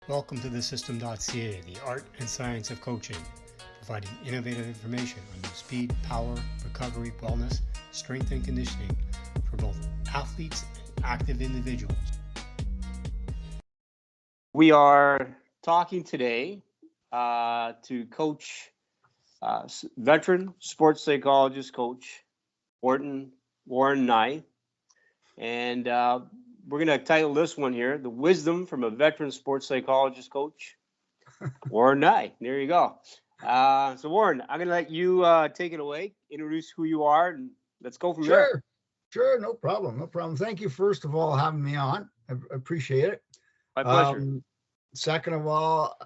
Welcome to TheSystem.ca, the art and science of coaching, providing innovative information on the speed, power, recovery, wellness, strength, and conditioning for both athletes and active individuals. We are talking today to coach, veteran sports psychologist coach Warren Nye, and we're going to title this one here, The Wisdom from a Veteran Sports Psychologist Coach, Warren Nye. There you go. So Warren, I'm going to let you take it away, introduce who you are, and let's go from there. Sure, no problem. Thank you, first of all, having me on. I appreciate it. My pleasure. Second of all,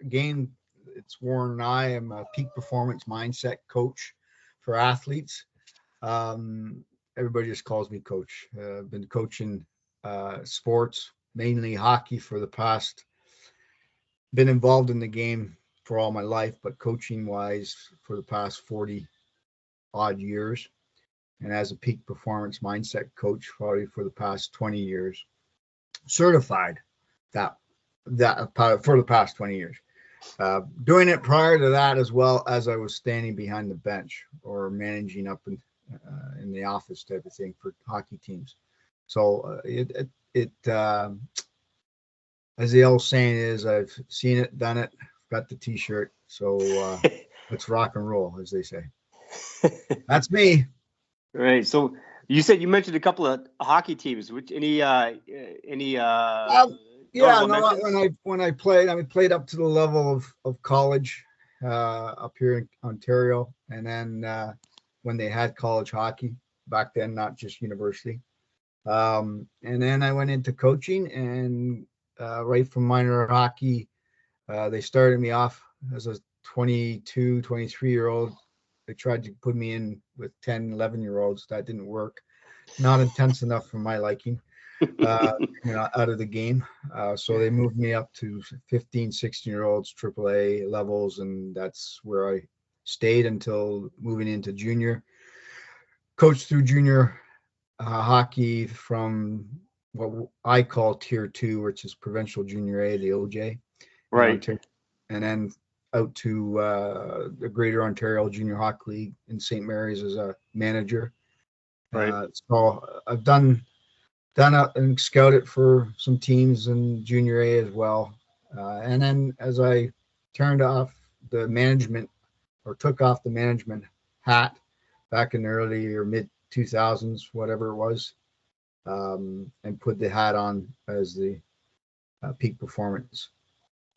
again, it's Warren Nye. I'm a peak performance mindset coach for athletes. Everybody just calls me coach. I've been coaching sports, mainly hockey been involved in the game for all my life, but coaching wise for the past 40 odd years. And as a peak performance mindset coach, probably for the past 20 years, certified that for the past 20 years. Doing it prior to that, as well as I was standing behind the bench or managing up in the office type of thing for hockey teams. So as the old saying is, I've seen it, done it, got the t-shirt. So let's rock and roll, as they say. That's me. Right. So you mentioned a couple of hockey teams. Which any when I played up to the level of college up here in Ontario, and then when they had college hockey back then, not just university. And then I went into coaching, and right from minor hockey, they started me off as a 22, 23-year-old. They tried to put me in with 10, 11-year-olds. That didn't work. Not intense enough for my liking, out of the game. So they moved me up to 15, 16-year-olds, AAA levels, and that's where I stayed until moving into junior. Coached through junior hockey from what I call Tier 2, which is Provincial Junior A, the OJ. Right. And then out to the Greater Ontario Junior Hockey League in St. Mary's as a manager. Right. So I've done it and scouted for some teams in Junior A as well. And then as I turned off the management, or took off the management hat back in the early or mid 2000s, whatever it was, and put the hat on as the peak performance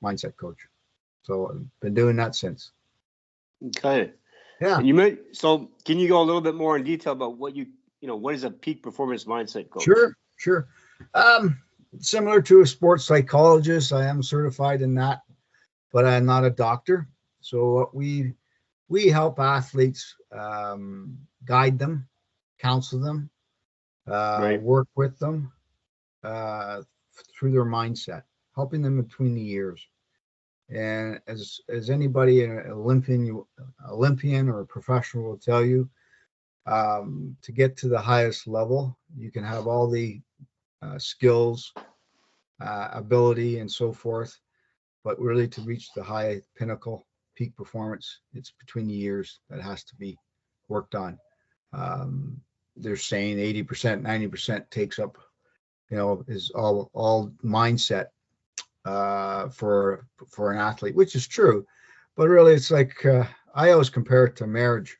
mindset coach. So I've been doing that since. Okay. Yeah. So can you go a little bit more in detail about what what is a peak performance mindset coach? Sure. Similar to a sports psychologist, I am certified in that, but I'm not a doctor. So we help athletes, guide them, counsel them, work with them through their mindset, helping them between the years. And as anybody, an Olympian or a professional will tell you, to get to the highest level, you can have all the skills, ability, and so forth, but really to reach the high pinnacle, peak performance, it's between the years that has to be worked on. They're saying 80%, 90% takes up, is all mindset for an athlete, which is true, but really it's like I always compare it to marriage.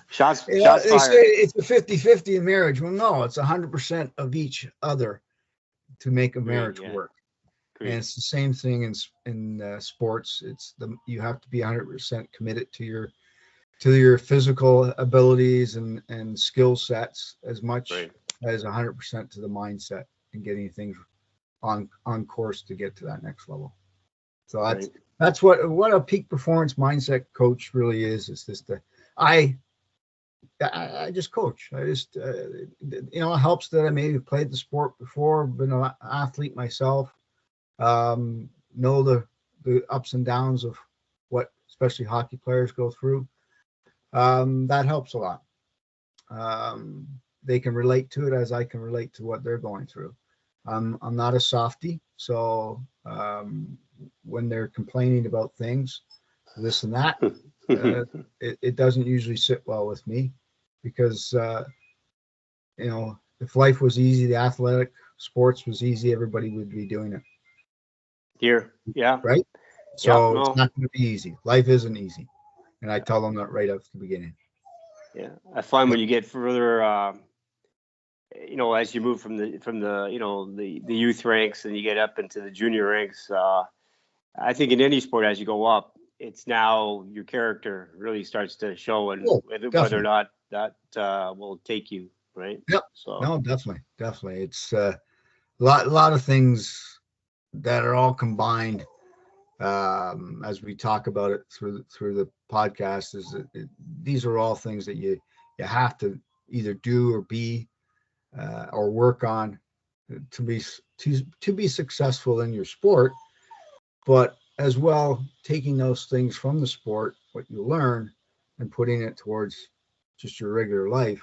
Shots they fired. Say it's a 50-50 in marriage. Well, no, it's 100% of each other to make a marriage work. And it's the same thing in sports. You have to be 100% committed to your physical abilities and skill sets as much as 100% to the mindset and getting things on course to get to that next level. So that's what a peak performance mindset coach really is. It's just I just coach. I just it helps that I maybe played the sport before, been an athlete myself, know the ups and downs of what especially hockey players go through. That helps a lot. They can relate to it as I can relate to what they're going through. I'm not a softie, so when they're complaining about things, this and that, it doesn't usually sit well with me, because if life was easy, the athletic sports was easy, everybody would be doing it. Here, yeah, right. Yeah, So no. it's not going to be easy. Life isn't easy, and I tell them that right out the beginning. Yeah, I find when you get further, as you move from the youth ranks and you get up into the junior ranks, I think in any sport as you go up, it's now your character really starts to show, and whether or not that will take you, right? Yep. So No, definitely. It's a lot of things that are all combined, as we talk about it through the podcast. Is these are all things that you have to either do or be or work on to be successful in your sport, but as well taking those things from the sport, what you learn, and putting it towards just your regular life,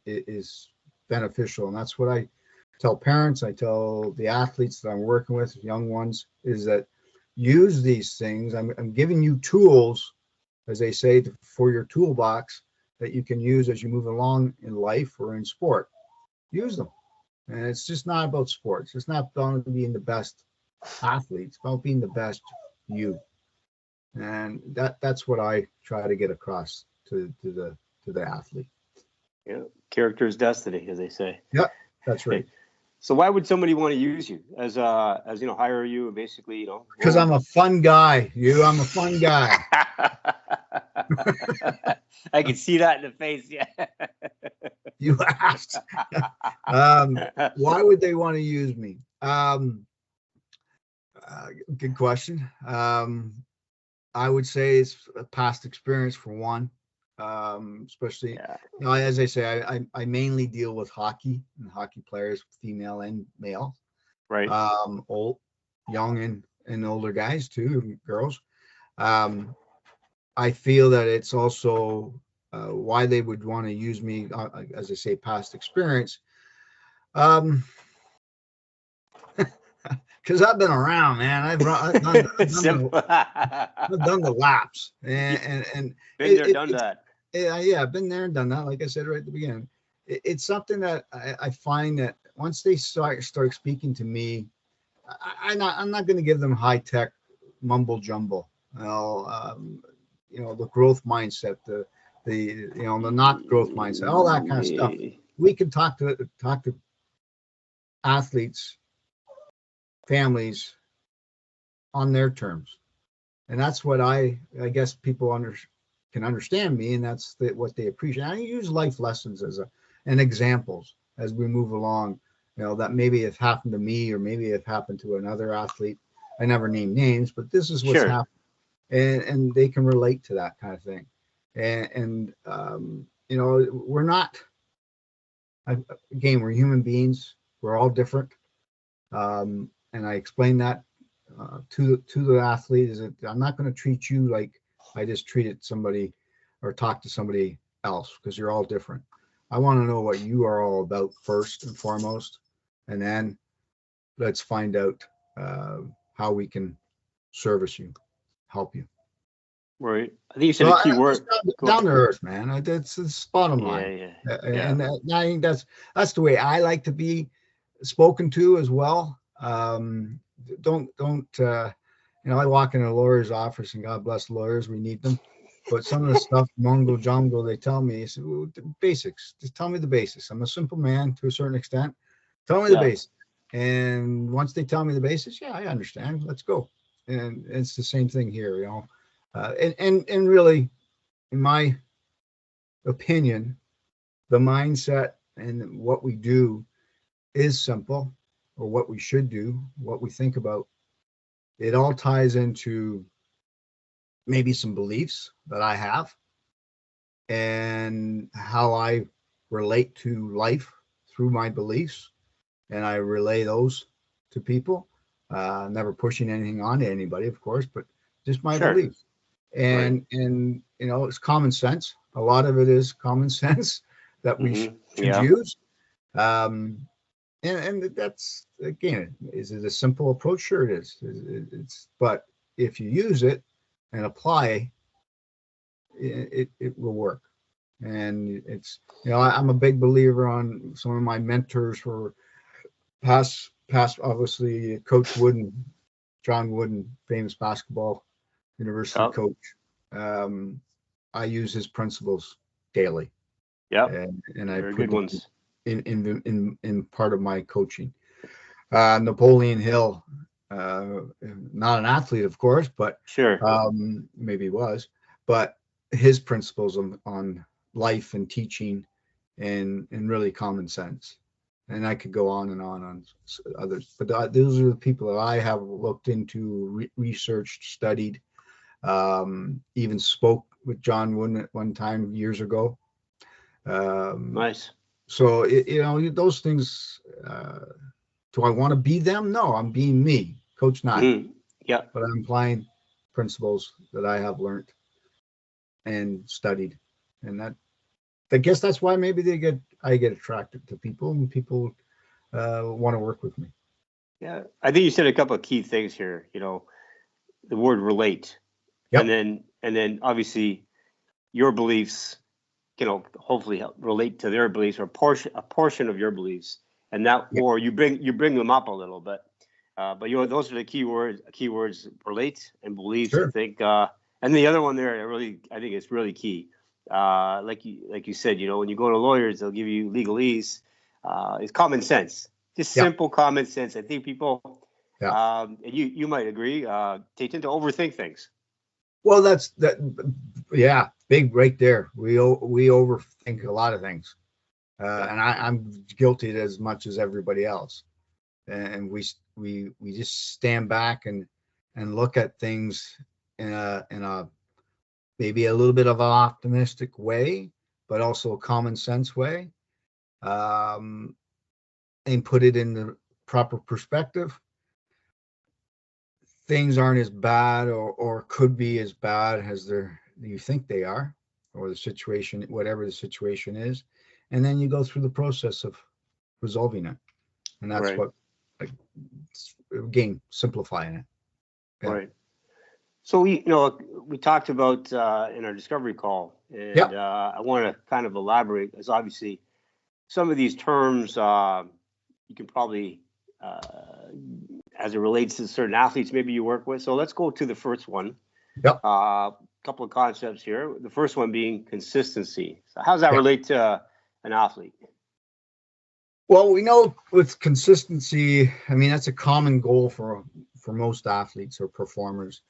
is beneficial. And that's what I tell parents, I tell the athletes that I'm working with, young ones, is that use these things. I'm giving you tools, as they say, for your toolbox that you can use as you move along in life or in sport. Use them. And it's just not about sports. It's not about being the best athlete. It's about being the best you. And that's what I try to get across to the athlete. yeah, character is destiny, as they say. Yep, that's right. So why would somebody want to use you as hire you, basically, Because I'm a fun guy. I'm a fun guy. I can see that in the face. Yeah. You asked. Why would they want to use me? Good question. I would say it's a past experience for one. Especially, as I say, I mainly deal with hockey and hockey players, female and male. Right. Old, young, and older guys too, girls. I feel that it's also why they would want to use me, as I say, past experience. Because I've been around, man. I've done the laps, and been there, done that. Yeah, I've been there and done that. Like I said right at the beginning, it's something that I find that once they start speaking to me, I'm not going to give them high tech mumble jumble. The growth mindset, the not growth mindset, all that kind of stuff. We can talk to athletes, families on their terms, and that's what I guess people can understand me, and that's what they appreciate. I use life lessons and examples as we move along, that maybe have happened to me or maybe have happened to another athlete. I never name names, but this is what's happened, and they can relate to that kind of thing. And we're not, again, we're human beings. We're all different. And I explain that to the athlete, is that I'm not going to treat you like I just treated somebody or talked to somebody else, because you're all different. I want to know what you are all about first and foremost, and then let's find out how we can service you, help you. Right. I think you said a key word. Down to earth, man. That's the bottom line. Yeah. And I think that's the way I like to be spoken to as well. Don't I walk in a lawyer's office, and God bless lawyers, we need them. But some of the stuff, mumbo jumbo, they tell me, basics. Just tell me the basics. I'm a simple man to a certain extent. Tell me the basics. And once they tell me the basics, I understand. Let's go. And it's the same thing here, and really, in my opinion, the mindset and what we do is simple, or what we should do, what we think about. It all ties into maybe some beliefs that I have and how I relate to life through my beliefs, and I relay those to people, never pushing anything onto anybody, of course, but just my beliefs. And it's common sense. A lot of it is common sense that we should use. And that's, again, is it a simple approach? Sure it is. But if you use it and apply, it will work. And it's, I'm a big believer on some of my mentors were past, obviously, Coach Wooden, John Wooden, famous basketball university coach. I use his principles daily. Yeah. And I put good them ones in part of my coaching. Napoleon Hill, not an athlete, of course, but sure, maybe was, but his principles on life and teaching and really common sense. And I could go on others, but those are the people that I have looked into, researched, studied, even spoke with John Wooden at one time years ago. Nice. So, those things, do I want to be them? No, I'm being me, Coach Nye. Yeah. But I'm applying principles that I have learned and studied. And I guess that's why maybe I get attracted to people, and people want to work with me. Yeah. I think you said a couple of key things here, the word relate. Yep. And then obviously your beliefs, hopefully help relate to their beliefs, or a portion of your beliefs, and that, yep. Or you bring them up a little bit. But those are the key words: relate and beliefs. Sure. I think, and the other one there, I think it's really key. Like you said, when you go to lawyers, they'll give you legalese. It's common sense, just simple common sense. I think people, and you might agree, they tend to overthink things. Well, that's that. Yeah, big right there. We overthink a lot of things, and I'm guilty as much as everybody else. And we just stand back and look at things in a maybe a little bit of an optimistic way, but also a common sense way, and put it in the proper perspective. Things aren't as bad or could be as bad as you think they are, or the situation, whatever the situation is. And then you go through the process of resolving it. And that's right. Again, simplifying it. Yeah. Right. So we talked about in our discovery call, and I want to kind of elaborate, as obviously some of these terms you can probably, as it relates to certain athletes maybe you work with. So let's go to the first one. Yep. Couple of concepts here. The first one being consistency. So how does that relate to an athlete? Well, we know with consistency, I mean, that's a common goal for most athletes or performers.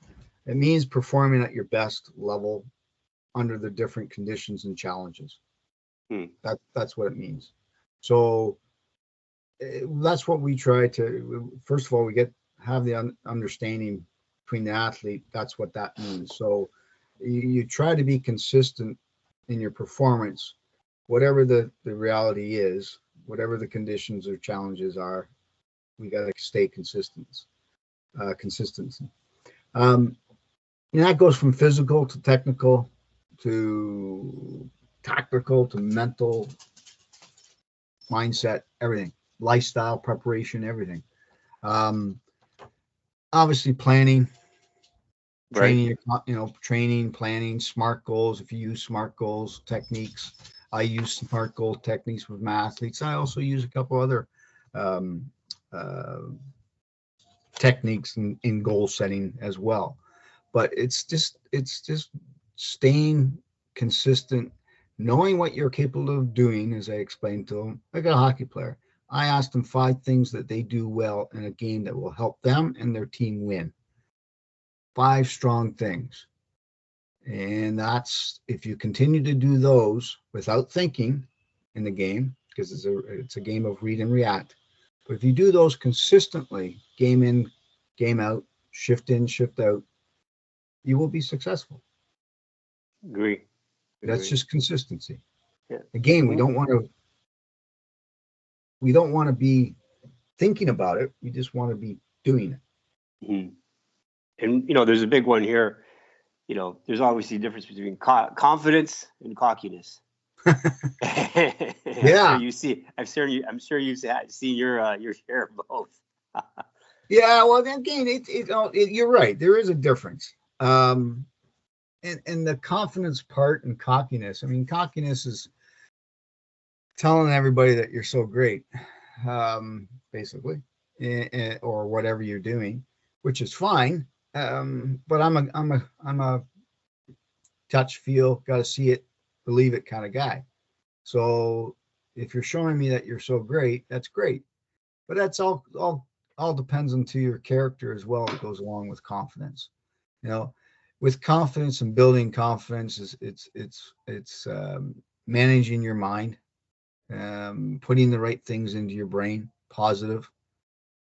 It means performing at your best level under the different conditions and challenges. That's what it means. So that's what we try to. First of all, we have the understanding between the athlete. That's what that means. So you try to be consistent in your performance, whatever the reality is, whatever the conditions or challenges are. We got to stay consistency. And that goes from physical to technical to tactical to mental, mindset, everything, lifestyle, preparation, everything. Obviously planning, training, training, planning, SMART goals. If you use SMART goals techniques, I use SMART goal techniques with my athletes. I also use a couple other techniques in goal setting as well. But it's just staying consistent, knowing what you're capable of doing, as I explained to them. Like a hockey player, I asked them 5 things that they do well in a game that will help them and their team win. 5 strong things. And that's, if you continue to do those without thinking in the game, because it's a game of read and react. But if you do those consistently, game in, game out, shift in, shift out, you will be successful. Agree. That's just consistency. Yeah. Again, we don't want to be thinking about it. We just want to be doing it. Mm-hmm. And there's a big one here. There's obviously a difference between confidence and cockiness. Yeah. I'm sure you've seen your share of both. Yeah, well, again, you're right. There is a difference. And the confidence part and cockiness. I mean, cockiness is telling everybody that you're so great, basically, or whatever you're doing, which is fine. But I'm a touch, feel, got to see it, believe it kind of guy. So if you're showing me that you're so great, that's great. But that's all depends on to your character as well. It goes along with confidence. You know, with confidence and building confidence is it's managing your mind, putting the right things into your brain. Positive,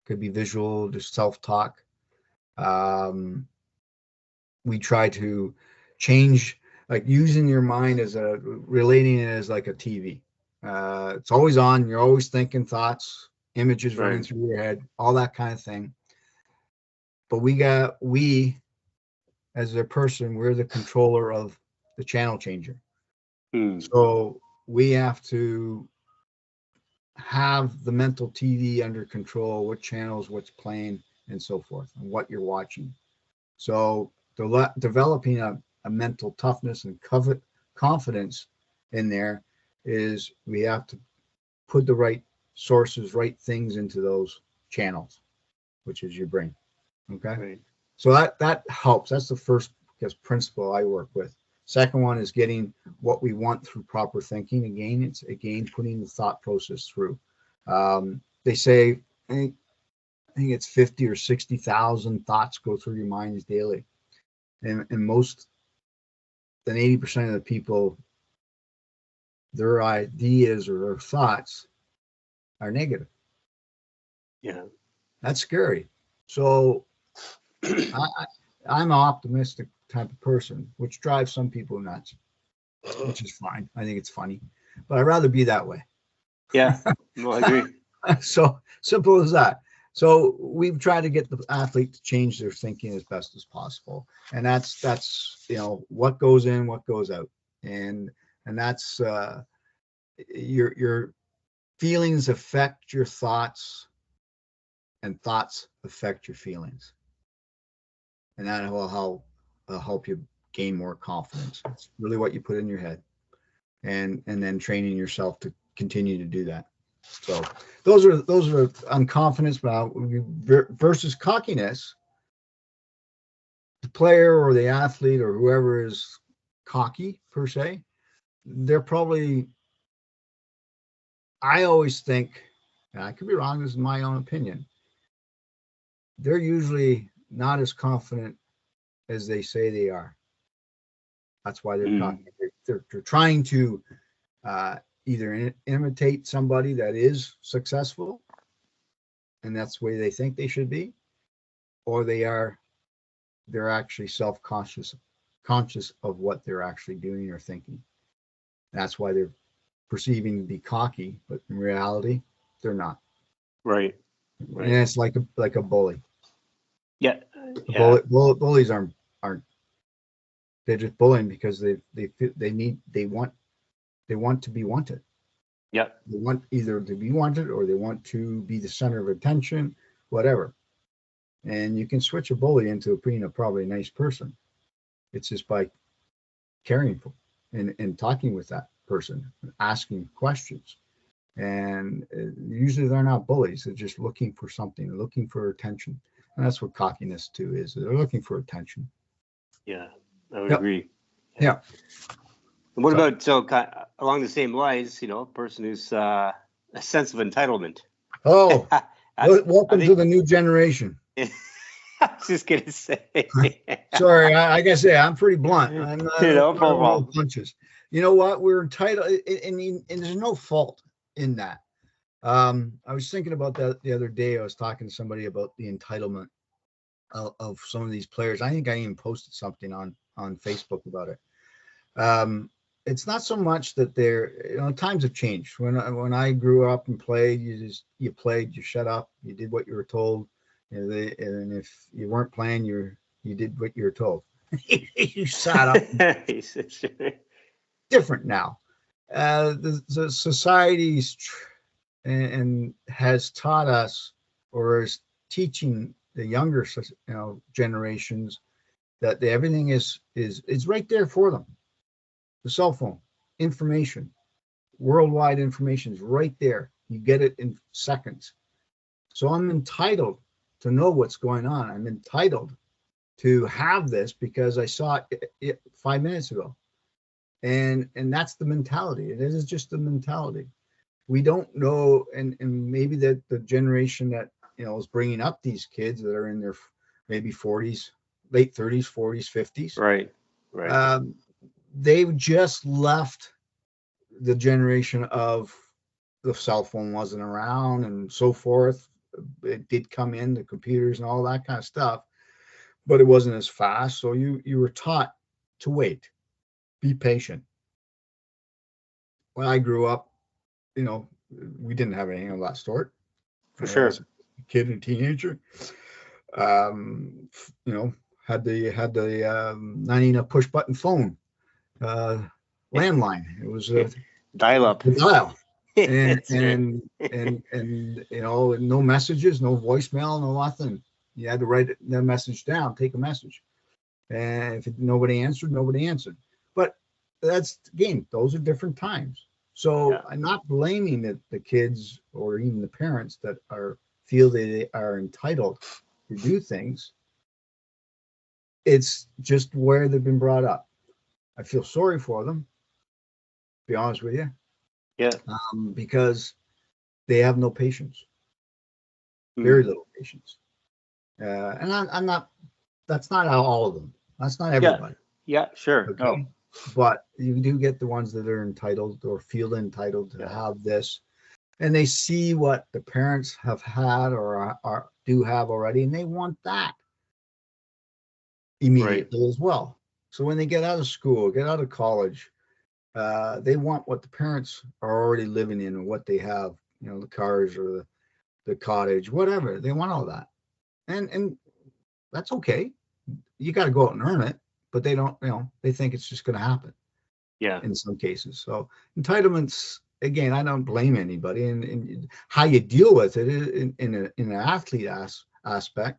could be visual, just self-talk. We try to change, like using your mind as relating it as like a TV. It's always on. You're always thinking thoughts, images running Right. through your head, all that kind of thing. But we as a person, we're the controller of the channel changer. So we have to have the mental TV under control, what channels, what's playing, and so forth, and what you're watching. So developing a mental toughness and confidence in there is we have to put the right sources, right things into those channels, which is your brain. Okay. Right. So that helps. That's the first, I guess, principle I work with. Second one is getting what we want through proper thinking. Again, it's putting the thought process through. They say, I think it's 50 or 60,000 thoughts go through your mind daily. And most than 80% of the people, their ideas or their thoughts are negative. Yeah. That's scary. So I'm an optimistic type of person, which drives some people nuts, which is fine. I think it's funny, but I'd rather be that way. Yeah. No, I agree. So simple as that. So we've tried to get the athlete to change their thinking as best as possible, and that's what goes in, what goes out, and that's your feelings affect your thoughts, and thoughts affect your feelings, and that will help you gain more confidence. It's really what you put in your head, and then training yourself to continue to do that. So those are on confidence versus cockiness. The player or the athlete or whoever is cocky per se, they're probably, I always think, and I could be wrong, this is my own opinion, they're usually not as confident as they say they are. That's why they're cocky. They're trying to either imitate somebody that is successful, and that's the way they think they should be, or they're actually self-conscious of what they're actually doing or thinking. That's why they're perceiving to be cocky, but in reality, they're not. Right. And it's like a bully. Yeah. Bullies aren't. They're just bullying because they want to be wanted. Yeah. They want either to be wanted or they want to be the center of attention, whatever. And you can switch a bully into being probably a nice person. It's just by caring for and talking with that person, asking questions. And usually they're not bullies. They're just looking for something, they're looking for attention. And that's what cockiness too is. They're looking for attention. Yeah, I would agree. Yeah. And what about, along the same lines, a person who's a sense of entitlement? Oh, welcome to the new generation. I was just going to say. Sorry, like I say, I'm pretty blunt. I'm not punches. You know what? We're entitled, and there's no fault in that. I was thinking about that the other day. I was talking to somebody about the entitlement of some of these players. I think I even posted something on Facebook about it. It's not so much that times have changed. When I grew up and played, you played, you shut up, you did what you were told, and if you weren't playing, you did what you were told. You sat up. Different now. the society's and has taught us, or is teaching the younger generations, that everything is right there for them. The cell phone, information, worldwide information is right there. You get it in seconds. So I'm entitled to know what's going on. I'm entitled to have this because I saw it 5 minutes ago. And that's the mentality. It is just the mentality. We don't know, and maybe that the generation that is bringing up these kids that are in their maybe 40s, late 30s, 40s, 50s. Right. They've just left the generation of the cell phone wasn't around and so forth. It did come in, the computers and all that kind of stuff, but it wasn't as fast. So you were taught to wait, be patient. When I grew up, we didn't have anything of that sort. For sure. As a kid and teenager, had the 90 push button phone, landline. It was a dial up. Dial. And no messages, no voicemail, no nothing. You had to write the message down, take a message. And if nobody answered. But that's the game. Those are different times. So I'm not blaming the kids or even the parents that feel they are entitled to do things. It's just where they've been brought up. I feel sorry for them, to be honest with you. Yeah. Because they have no patience. Very little patience. And I'm not, that's not all of them. That's not everybody. Yeah, sure. Okay. No. But you do get the ones that are entitled or feel entitled to have this. And they see what the parents have had or do have already, and they want that immediately as well. So when they get out of school, get out of college, they want what the parents are already living in or what they have, the cars or the cottage, whatever. They want all that. And that's okay. You got to go out and earn it, but they don't, they think it's just going to happen. Yeah. In some cases. So entitlements, again, I don't blame anybody, and how you deal with it in an athlete aspect,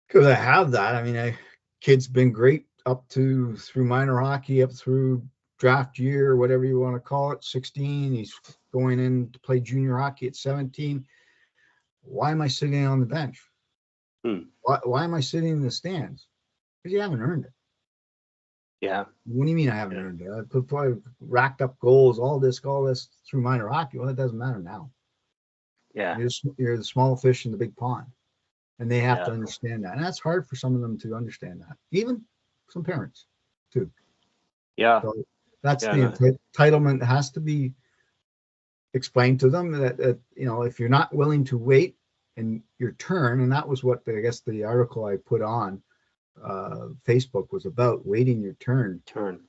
because I have that. I mean, kid's been great up through minor hockey, up through draft year, whatever you want to call it, 16. He's going in to play junior hockey at 17. Why am I sitting on the bench? Why am I sitting in the stands? Because you haven't earned it. Yeah. What do you mean I haven't earned it? I probably racked up goals, all this through minor hockey. Well, it doesn't matter now. Yeah. You're the small fish in the big pond, and they have to understand that. And that's hard for some of them to understand that. Even some parents, too. Yeah. So that's the entitlement has to be explained to them that if you're not willing to wait in your turn, and that was what I guess the article I put on Facebook was about, waiting your turn. It's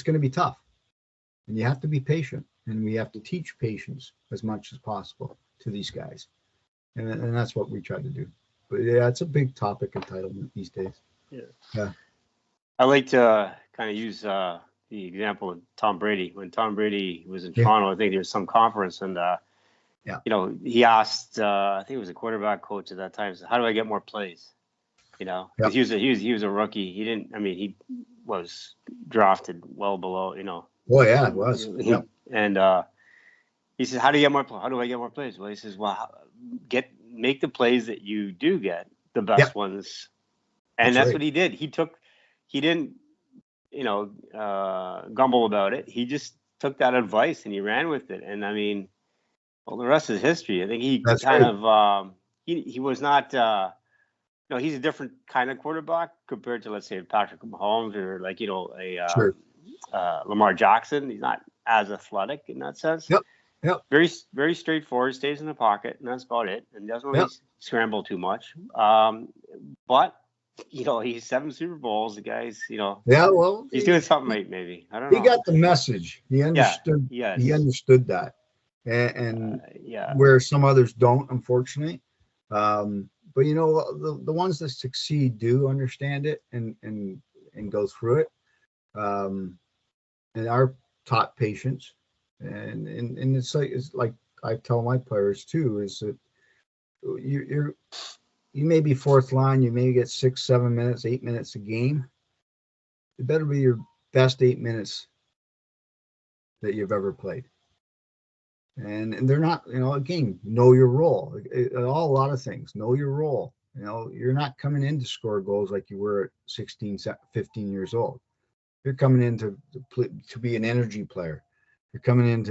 going to be tough, and you have to be patient, and we have to teach patience as much as possible to these guys, and that's what we try to do. But it's a big topic, entitlement these days. I like to kind of use the example of Tom Brady. When Tom Brady was in Toronto, I think there was some conference, and he asked, I think it was a quarterback coach at that time, so how do I get more plays? Because he was a rookie. He was drafted well below, Oh yeah, it was. And he says, how do I get more plays? Well, he says, well, make the plays that you do get, the best ones. And that's what he did. He didn't, gumble about it. He just took that advice and he ran with it. And the rest is history. I think he he was not, he's a different kind of quarterback compared to, let's say, Patrick Mahomes or Lamar Jackson. He's not as athletic in that sense. Yep. Very, very straightforward, stays in the pocket, and that's about it. And doesn't really scramble too much. But he's 7 Super Bowls. The guy's, he's doing something right, maybe. I don't know. He got the message. He understood. Yes. He understood that, and where some others don't, unfortunately. But the ones that succeed do understand it and go through it. our top patients, and it's like I tell my players too, is that you may be fourth line, you may get 6, 7 minutes, 8 minutes a game. It better be your best 8 minutes that you've ever played. And they're not, again, know your role. A lot of things, know your role. You're not coming in to score goals like you were at 16, 15 years old. You're coming in to be an energy player. You're coming in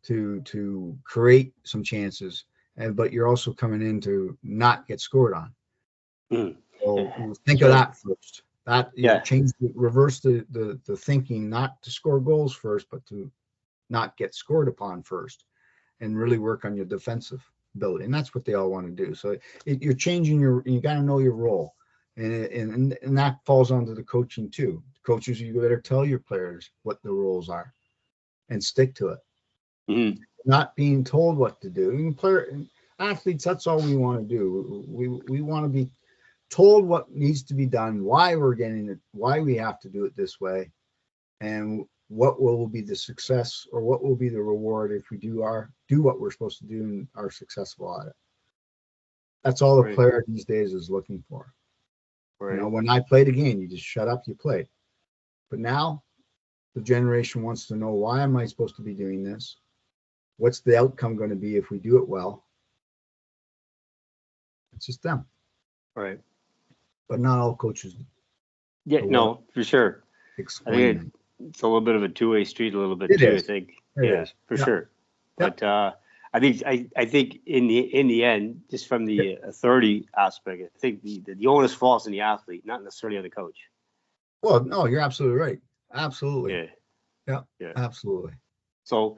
to create some chances, but you're also coming in to not get scored on. So think of that first. That reverse the thinking, not to score goals first, but to not get scored upon first, and really work on your defensive ability. And that's what they all want to do. So you're changing you got to know your role, and that falls onto the coaching too. Coaches, you better tell your players what the roles are and stick to it. Mm-hmm. Not being told what to do. And athletes, that's all we want to do. We want to be told what needs to be done, why we're getting it, why we have to do it this way, and what will be the success, or what will be the reward if we do what we're supposed to do and are successful at it. That's all the player these days is looking for. Right. When I played a game, you just shut up, you play. But now the generation wants to know, why am I supposed to be doing this? What's the outcome going to be if we do it well? It's just them. Right. But not all coaches. Yeah, no, for sure. Explain them. It's a little bit of a two-way street, a little bit It too. is. I think, For sure. Yep. But I think in the end, just from the authority aspect, I think the onus falls on the athlete, not necessarily on the coach. Well, no, you're absolutely right. Absolutely. Yeah. Absolutely. So,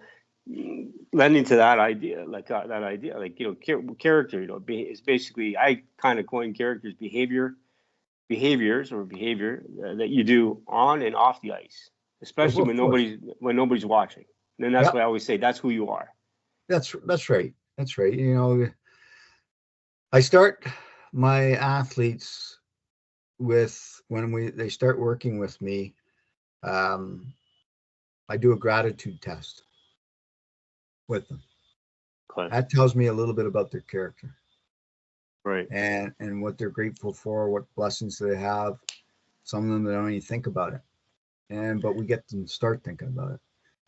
lending to that idea, character, is basically, I kind of coined characters, behavior that you do on and off the ice, especially when nobody's watching. And that's why I always say that's who you are. That's right. That's right. I start my athletes with, when they start working with me, I do a gratitude test with them. Okay. That tells me a little bit about their character. Right. And what they're grateful for, what blessings they have. Some of them, they don't even think about it. But we get them to start thinking about it.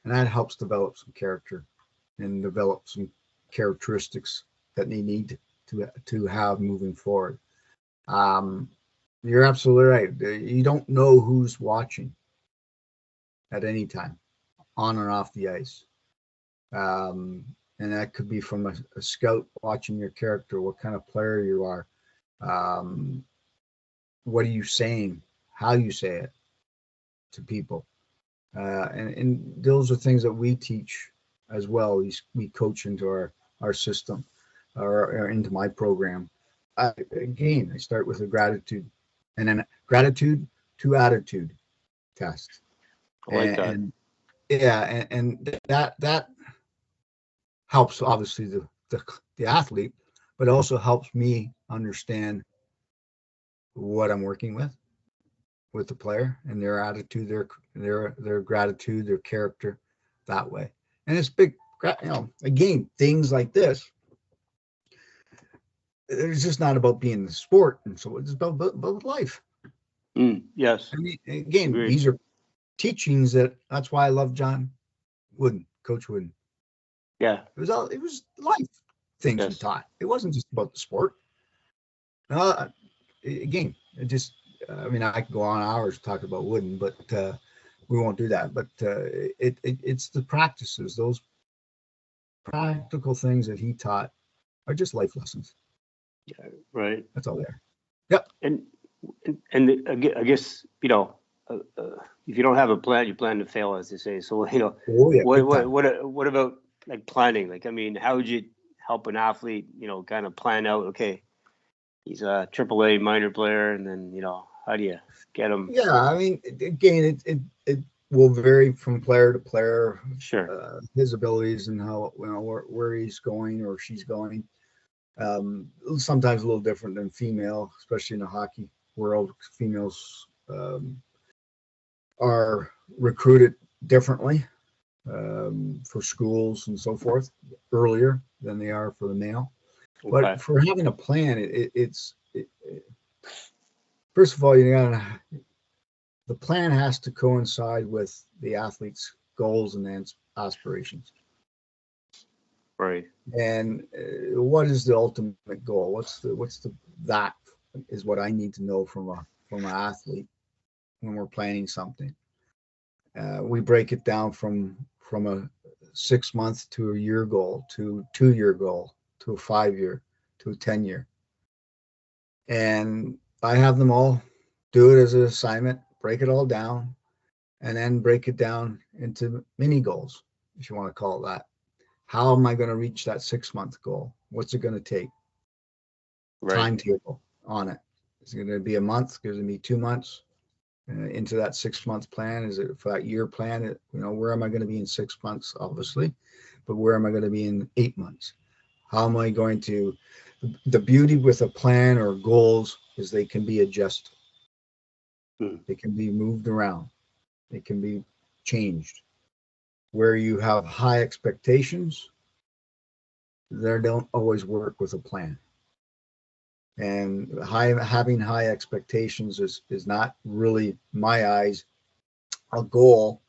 And that helps develop some character and develop some characteristics that they need to have moving forward. You're absolutely right. You don't know who's watching at any time, on or off the ice. And that could be from a scout watching your character, what kind of player you are, what are you saying, how you say it to people. And those are things that we teach as well. We coach into our system, or into my program. I start with a gratitude, and then gratitude to attitude test. I like that. And that helps, obviously, the athlete, but also helps me understand what I'm working with the player and their attitude, their gratitude, their character, that way. And it's big, again, things like this. It's just not about being the sport, and so it's about life. Yes. I mean, again, Agreed. These are teachings that's why I love Coach Wooden. Yeah. It was life things he taught. It wasn't just about the sport. Again, I could go on hours talking about Wooden, but we won't do that. But it's the practices, those practical things that he taught are just life lessons. Yeah, right. That's all there. Yep. And I guess, if you don't have a plan, you plan to fail, as they say. So, what about like planning? Like, I mean, how would you help an athlete, kind of plan out, okay, he's a AAA minor player, and then, how do you get him? Yeah, I mean, again, it will vary from player to player. Sure. His abilities and how, where he's going or she's going. Sometimes a little different than female, especially in the hockey world. Females are recruited differently for schools and so forth earlier than they are for the male. Okay. But for having a plan, first of all, the plan has to coincide with the athlete's goals and aspirations. Right. And what is the ultimate goal? That is what I need to know from an athlete when we're planning something. We break it down from a 6 month to a year goal, to 2 year goal, to a 5 year, to a 10 year. And I have them all do it as an assignment, break it all down, and then break it down into mini goals, if you want to call it that. How am I going to reach that 6 month goal? What's it going to take? Right. Timetable on it. Is it going to be a month? Is it going to be 2 months? Into that 6 month plan? Is it for that year plan? Where am I going to be in 6 months, obviously, but where am I going to be in 8 months? How am I going to, the beauty with a plan or goals is they can be adjusted. They can be moved around. They can be changed. Where you have high expectations, they don't always work with a plan. And having high expectations is not really, my eyes, a goal.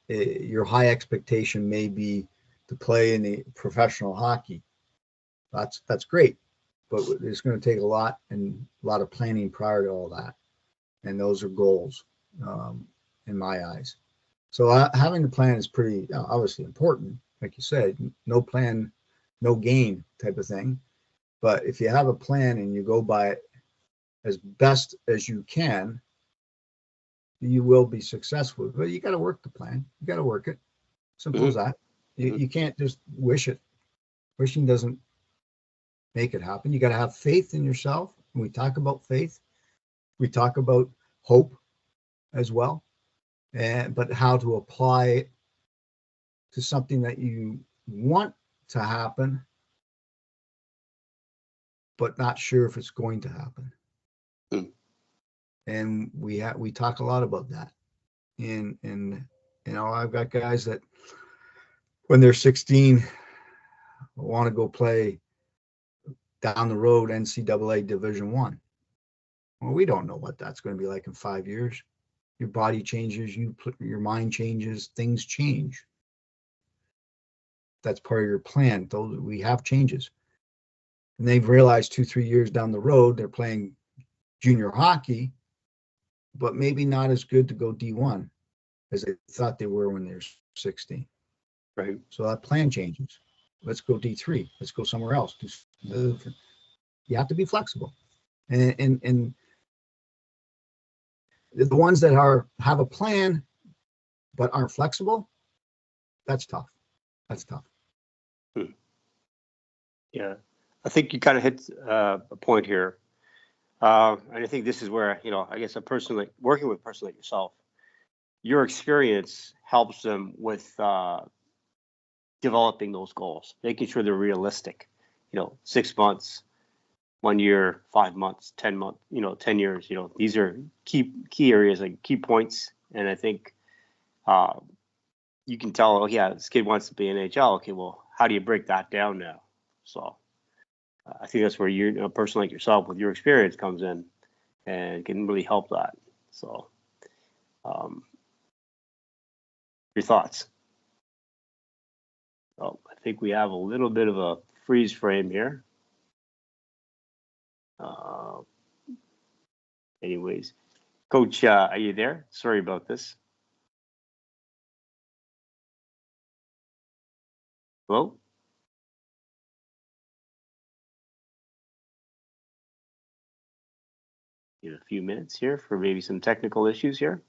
Your high expectation may be to play in the professional hockey. That's great, but it's going to take a lot of planning prior to all that, and those are goals in my eyes. So having a plan is pretty obviously important, like you said. No plan, no gain type of thing. But if you have a plan and you go by it as best as you can, you will be successful. But you got to work the plan. You got to work it. Simple as that. You can't just wish it. Wishing doesn't make it happen. You got to have faith in yourself. When we talk about faith, we talk about hope as well. But how to apply it to something that you want to happen, but not sure if it's going to happen. And we talk a lot about that. And I've got guys that when they're 16 want to go play down the road NCAA Division I. Well, we don't know what that's going to be like in 5 years. Your body changes, your mind changes, things change. That's part of your plan. We have changes. And they've realized 2-3 years down the road, they're playing junior hockey, but maybe not as good to go D1 as they thought they were when they were 16. Right. So that plan changes. Let's go D3. Let's go somewhere else. You have to be flexible. And the ones that have a plan but aren't flexible, that's tough. That's tough. Yeah, I think you kind of hit a point here, and I think this is where I guess working with a person like yourself, your experience helps them with developing those goals, making sure they're realistic. 6 months, 1 year, 5 months, 10 months, 10 years. These are key areas, like key points, and I think you can tell, oh yeah, this kid wants to be NHL. Okay, well, how do you break that down now? So I think that's where a person like yourself with your experience comes in and can really help that. So your thoughts? Oh, I think we have a little bit of a freeze frame here. Anyways, Coach, are you there? Sorry about this. Hello? Give a few minutes here for maybe some technical issues here.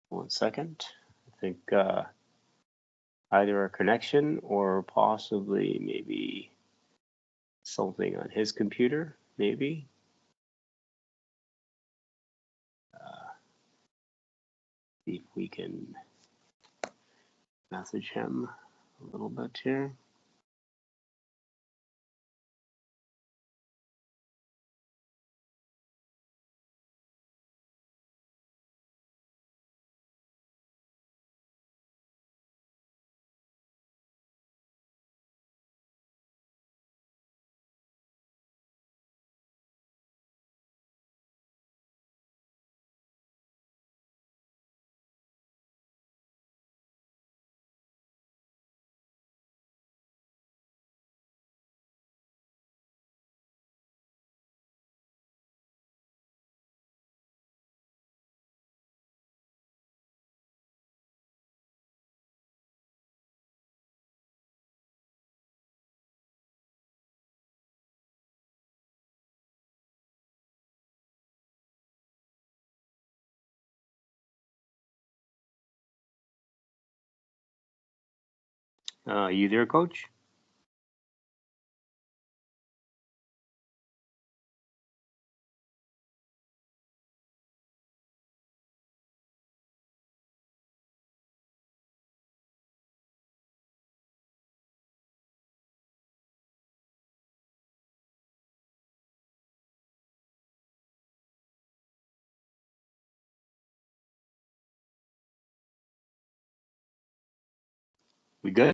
1 second. I think either our connection or possibly maybe something on his computer, maybe. See if we can message him a little bit here. You there, Coach? We good?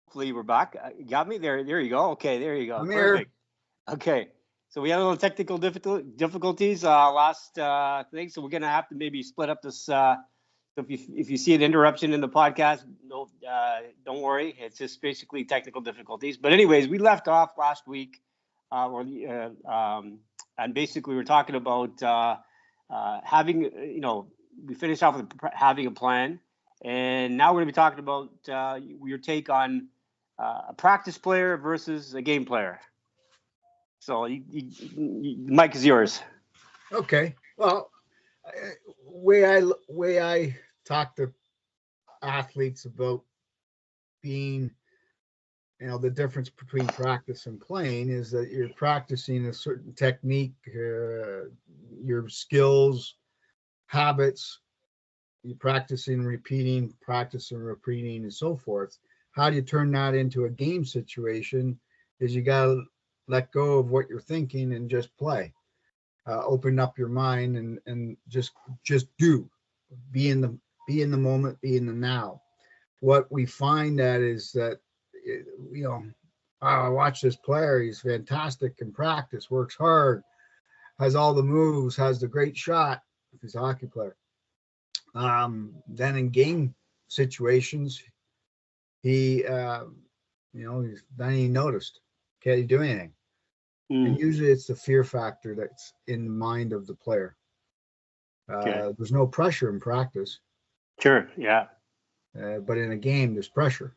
Hopefully we're back. You got me there. There you go. Okay, there you go. I'm Perfect. here. Okay, so we had a little technical difficulties last thing, so we're gonna have to maybe split up this. So if you see an interruption in the podcast, no, don't worry. It's just basically technical difficulties. But anyways, we left off last week, and basically we're talking about having, we finished off with having a plan, and now we're gonna be talking about your take on a practice player versus a game player. So, Mike is yours. Okay. Well, way I talk to athletes about being, the difference between practice and playing is that you're practicing a certain technique, your skills, habits. You're practicing, repeating, and so forth. How do you turn that into a game situation? Is you got to let go of what you're thinking and just play. Open up your mind and just do. Be in the moment, be in the now. What we find that is that, I watch this player, he's fantastic in practice, works hard, has all the moves, has the great shot, if he's a hockey player. Then in game situations, then he noticed, can't do anything. And usually it's the fear factor that's in the mind of the player. There's no pressure in practice. Sure, yeah. But in a game, there's pressure.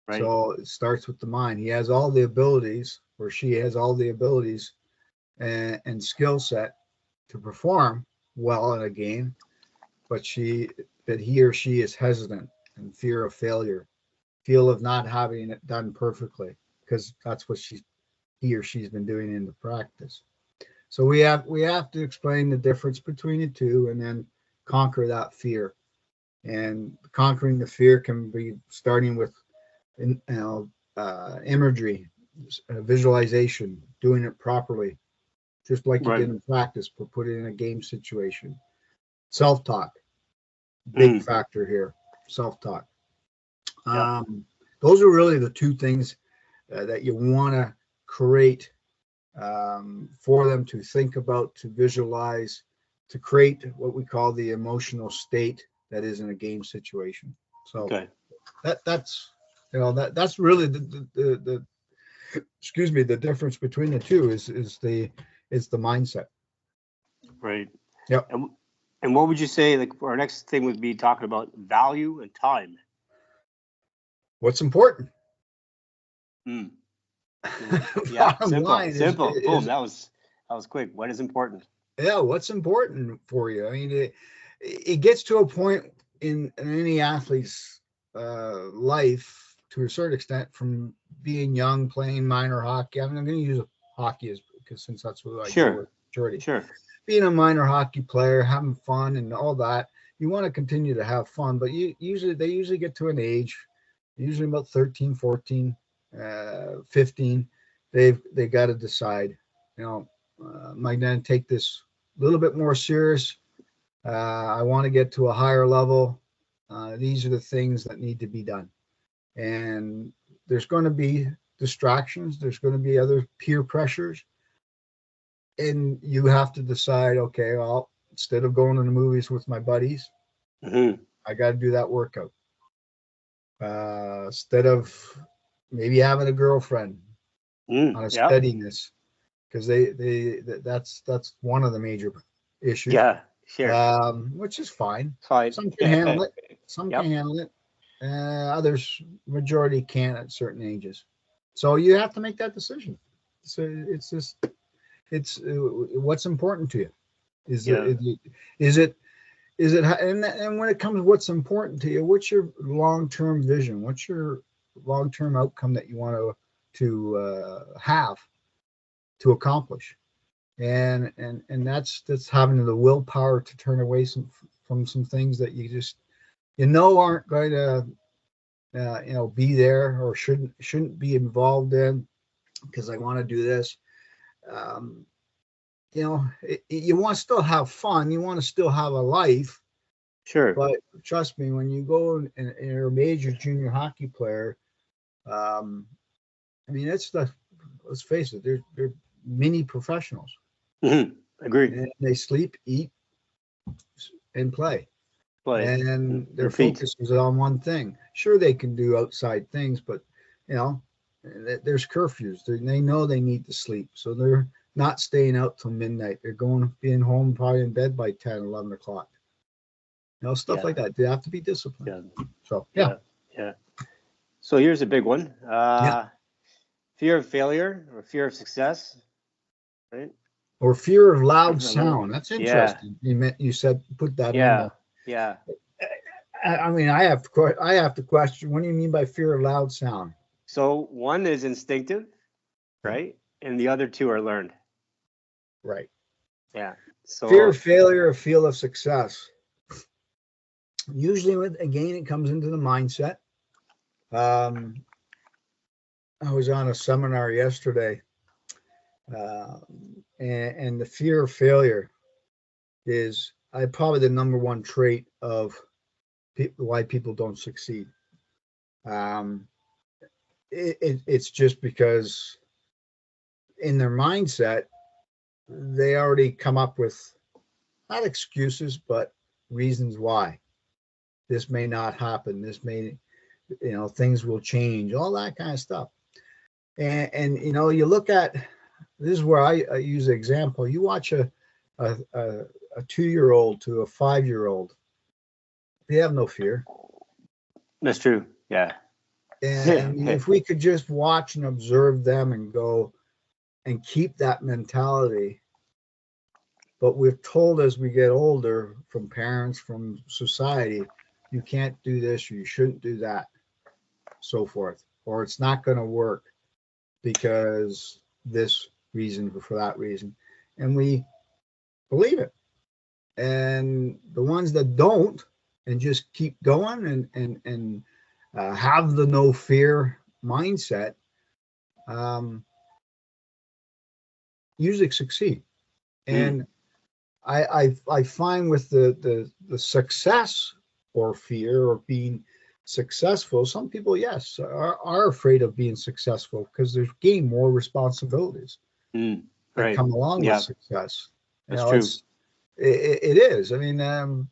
Right. So it starts with the mind. He has all the abilities, or she has all the abilities and skill set to perform well in a game, but he or she is hesitant and fear of failure, feel of not having it done perfectly, because that's what he or she's been doing in the practice. So we have to explain the difference between the two and then conquer that fear. And conquering the fear can be starting with imagery, visualization, doing it properly, just like you did in practice, but put it in a game situation. Self-talk, big factor here. Self-talk. Those are really the two things that you want to create for them to think about, to visualize, to create what we call the emotional state that is in a game situation. So that's really the the difference between the two is the mindset. Right. Yep. And what would you say, like, our next thing would be talking about value and time? What's important? Yeah, simple. Boom, that was quick. What is important? Yeah, what's important for you? I mean, it gets to a point in any athlete's life, to a certain extent, from being young, playing minor hockey. I'm going to use hockey since that's what I do with majority. Sure. Being a minor hockey player, having fun and all that, you want to continue to have fun, but they usually get to an age, usually about 13, 14, 15, they got to decide, am I going to take this a little bit more serious? I want to get to a higher level. These are the things that need to be done. And there's going to be distractions. There's going to be other peer pressures. And you have to decide, okay, well, instead of going to the movies with my buddies, I got to do that workout. Instead of maybe having a girlfriend on a steadiness, because that's one of the major issues. Yeah, sure. Which is fine. Fine. Some can handle it. Some can handle it. Others, majority can't at certain ages. So you have to make that decision. So it's what's important to you. Is it and when it comes to what's important to you, what's your long-term vision? What's your long-term outcome that you want to have to accomplish. And that's having the willpower to turn away from some things that you just aren't going to be there, or shouldn't be involved in, because I want to do this. You want to still have fun, you want to still have a life. Sure. But trust me, when you go and you're a major junior hockey player, let's face it, they're mini professionals. Agreed. And they sleep, eat, and play. And their focus is on one thing. Sure, they can do outside things, but there's curfews. They know they need to sleep, so they're not staying out till midnight. They're being home, probably in bed by 10, 11 o'clock. Stuff like that. They have to be disciplined. Yeah. So yeah. So here's a big one. Fear of failure or fear of success, right? Or fear of loud sound. That's interesting. You said put that in there. Yeah. I have to question, what do you mean by fear of loud sound? So one is instinctive, right? And the other two are learned. Right. Yeah. So fear of failure or fear of success. Usually, it comes into the mindset. I was on a seminar yesterday, and the fear of failure is probably the number one trait of why people don't succeed. It's just because in their mindset, they already come up with not excuses, but reasons why this may not happen. This may, things will change, all that kind of stuff. And you look at, this is where I use an example. You watch a 2-year-old to a 5-year-old. They have no fear. That's true. Yeah. And if we could just watch and observe them and go and keep that mentality. But we're told as we get older, from parents, from society, you can't do this, or you shouldn't do that, so forth, or it's not going to work because this reason, for that reason. And we believe it. And the ones that don't and just keep going and have the no fear mindset usually succeed. And I find with the success or fear or being successful, some people, yes, are afraid of being successful because they're getting more responsibilities that come along with success. That's true. It is. I mean,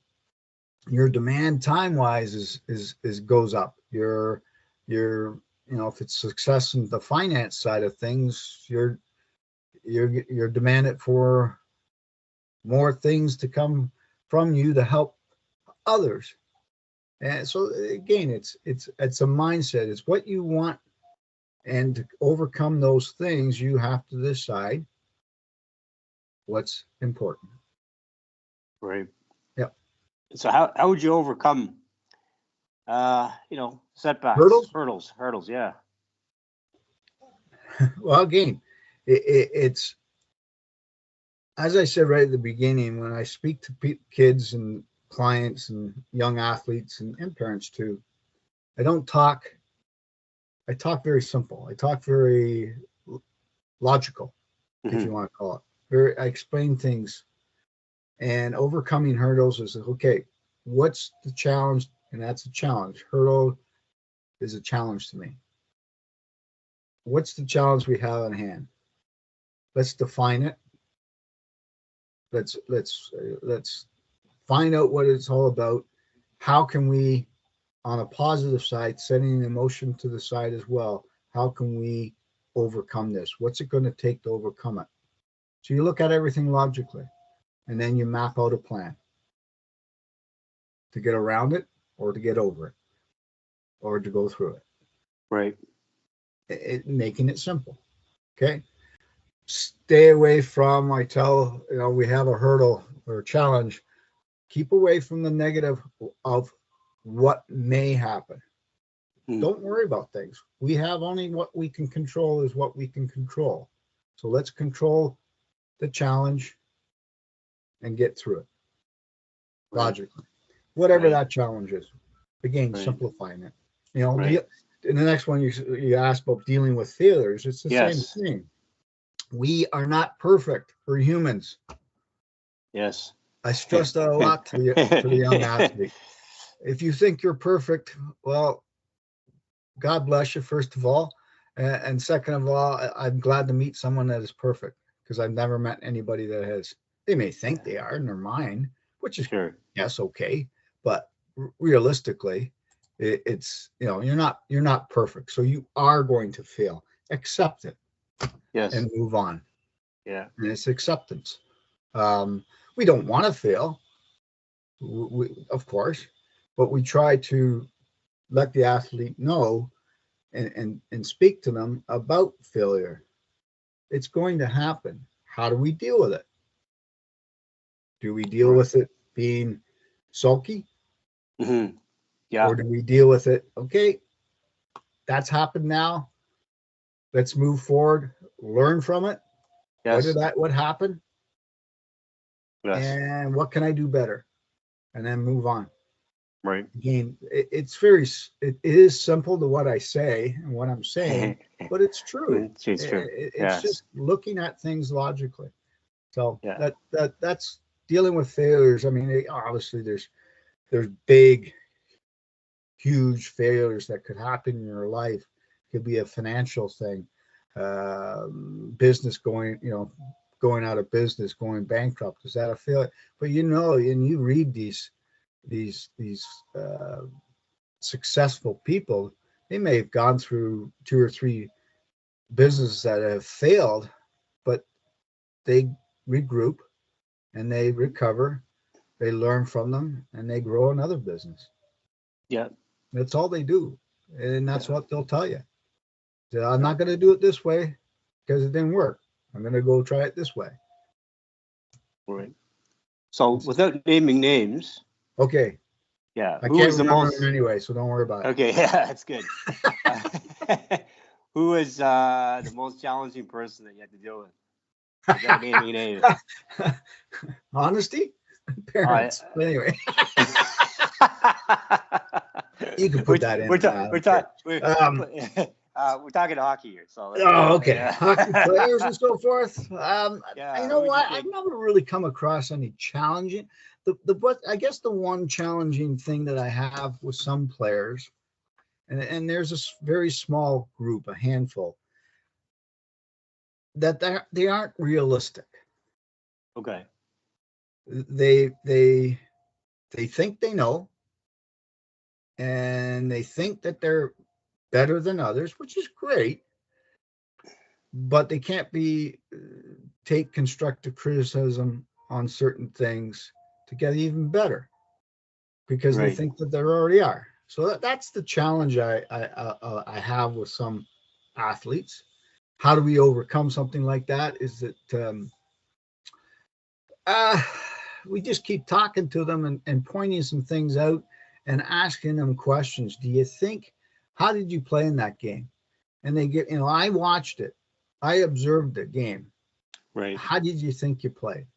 your demand time-wise is goes up. Your if it's success in the finance side of things, you're demanded for more things to come from you to help others. And so again, it's a mindset. It's what you want, and to overcome those things, you have to decide what's important. Right. Yep. So how would you overcome setbacks, hurdles? Yeah. Well, again, it's as I said right at the beginning, when I speak to kids and clients and young athletes and parents too, I talk very simple. I talk very logical, if you want to call it. I explain things, and overcoming hurdles is, okay, what's the challenge? And that's a challenge. Hurdle is a challenge to me. What's the challenge we have on hand? Let's define it. Let's find out what it's all about. How can we, on a positive side, setting an emotion to the side as well, how can we overcome this? What's it going to take to overcome it? So you look at everything logically, and then you map out a plan to get around it, or to get over it, or to go through it. Right. Making it simple. Okay. Stay away from, we have a hurdle or a challenge. Keep away from the negative of what may happen. Don't worry about things. We have only what we can control is what we can control. So let's control the challenge and get through it logically. Whatever that challenge is. Again, simplifying it. You know, in the next one you asked about dealing with failures. It's the same thing. We are not perfect. We're humans. Yes. I stress that a lot to the young athlete. If you think you're perfect, well, God bless you, first of all. And second of all, I'm glad to meet someone that is perfect, because I've never met anybody that has. They may think they are in their mind, which is, yes, okay. But realistically, it's, you know, you're not perfect. So you are going to fail. Accept it. Yes. And move on. Yeah. And it's acceptance. We don't want to fail, of course, but we try to let the athlete know and speak to them about failure. It's going to happen. How do we deal with it? Do we deal with it being sulky? Yeah. Or do we deal with it, okay, that's happened now. Let's move forward, learn from it. Yes. What happened? Yes. And what can I do better? And then move on. Right. Again, it is simple to what I say and what I'm saying, but it's true. It's true. It's just looking at things logically. So that's dealing with failures. I mean, obviously there's big, huge failures that could happen in your life. It could be a financial thing, business going out of business, going bankrupt. Is that a failure? But you know, and you read these successful people, they may have gone through 2 or 3 businesses that have failed, but they regroup and they recover, they learn from them, and they grow another business. Yeah. That's all they do. And that's what they'll tell you. I'm not going to do it this way because it didn't work. I'm going to go try it this way. Right. So without naming names. Okay. Yeah. I can't remember them anyway, so don't worry about it. Okay. Yeah, that's good. Who is the most challenging person that you had to deal with? Without naming names. Honesty? Parents. But anyway. You can put that in. We're talking hockey here. So okay. Hockey players and so forth. You know what? I've never really come across any challenging. I guess the one challenging thing that I have with some players, and there's a very small group, a handful, that they aren't realistic. Okay. They think they know, and they think that they're better than others, which is great, but they can't take constructive criticism on certain things to get even better, because they think that they already are. So that's the challenge I have with some athletes. How do we overcome something like that? Is that we just keep talking to them and pointing some things out and asking them questions. Do you think, how did you play in that game? And they get, I watched it. I observed the game. Right. How did you think you played?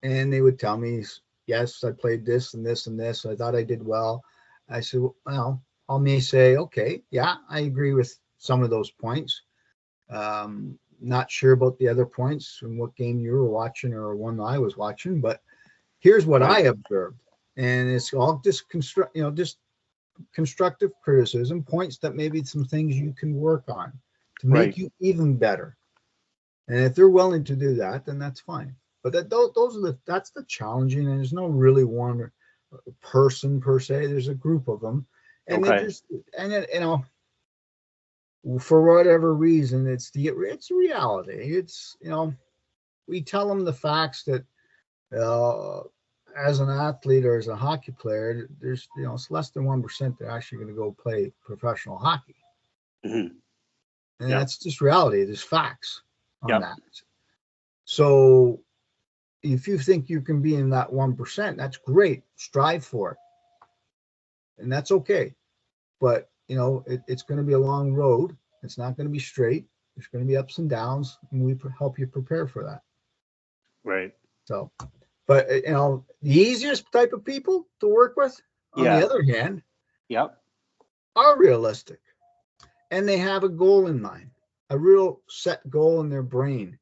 And they would tell me, yes, I played this and this and this. I thought I did well. I said, well, I may say, okay, yeah, I agree with some of those points. Not sure about the other points and what game you were watching or one I was watching, but here's what I observed. And it's all just constructive criticism, points that maybe some things you can work on to make you even better. And if they're willing to do that, then that's fine. But that's the challenging, and there's no really one person per se. There's a group of them, and for whatever reason, it's reality. It's, we tell them the facts that as an athlete or as a hockey player, there's it's less than 1% that are actually going to go play professional hockey, and that's just reality. There's facts on that. So if you think you can be in that 1%, that's great. Strive for it, and that's okay. But it's going to be a long road. It's not going to be straight. There's going to be ups and downs, and we help you prepare for that. Right. So, but the easiest type of people to work with, on the other hand, Yep. are realistic, and they have a goal in mind, a real set goal in their brain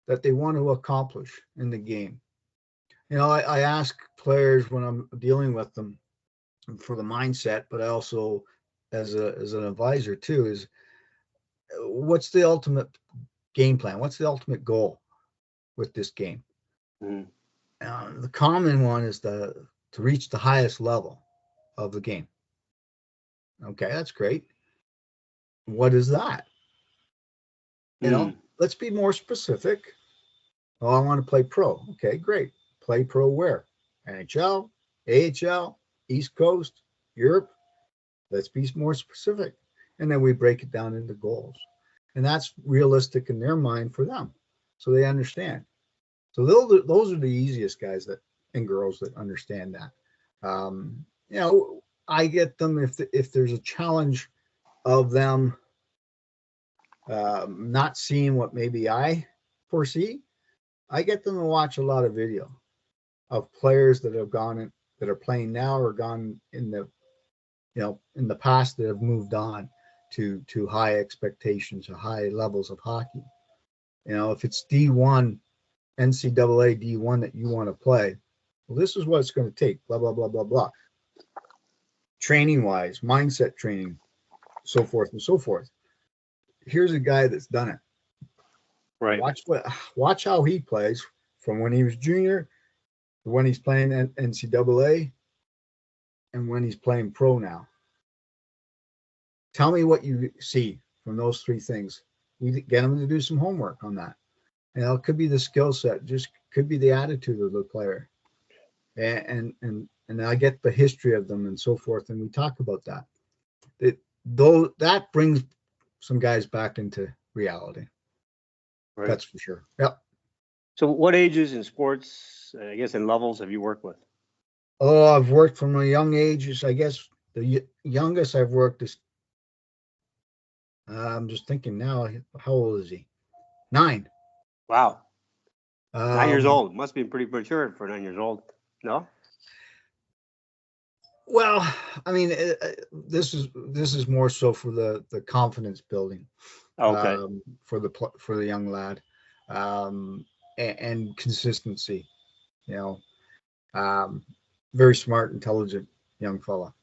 that they want to accomplish in the game. I ask players when I'm dealing with them for the mindset, but I also as an advisor too, is what's the ultimate game plan? What's the ultimate goal with this game? The common one is to reach the highest level of the game. Okay, that's great. What is that? Let's be more specific. Oh, I want to play pro. Okay, great. Play pro where? NHL, AHL, East Coast, Europe. Let's be more specific. And then we break it down into goals. And that's realistic in their mind for them. So they understand. So those are the easiest guys and girls that understand that. I get them if there's a challenge of them not seeing what maybe I foresee. I get them to watch a lot of video of players that have gone in, that are playing now or gone in the past that have moved on to high expectations or high levels of hockey. If it's D1, NCAA D1 that you want to play, well, this is what it's going to take, blah, blah, blah, blah, blah. Training wise, mindset training, so forth and so forth. Here's a guy that's done it. Right. Watch how he plays from when he was junior to when he's playing NCAA and when he's playing pro now. Tell me what you see from those three things. We get him to do some homework on that. It could be the skill set, just could be the attitude of the player. And I get the history of them and so forth, and we talk about that. That brings some guys back into reality. Right. That's for sure. Yep. So what ages in sports, I guess, and levels have you worked with? Oh, I've worked from a young age. I guess the youngest I've worked is, I'm just thinking now, how old is he? 9. Wow. 9 years old. Must be pretty mature for 9 years old. No? Well, I mean, this is more so for the confidence building. Okay. For the young lad, and consistency. Very smart, intelligent young fella.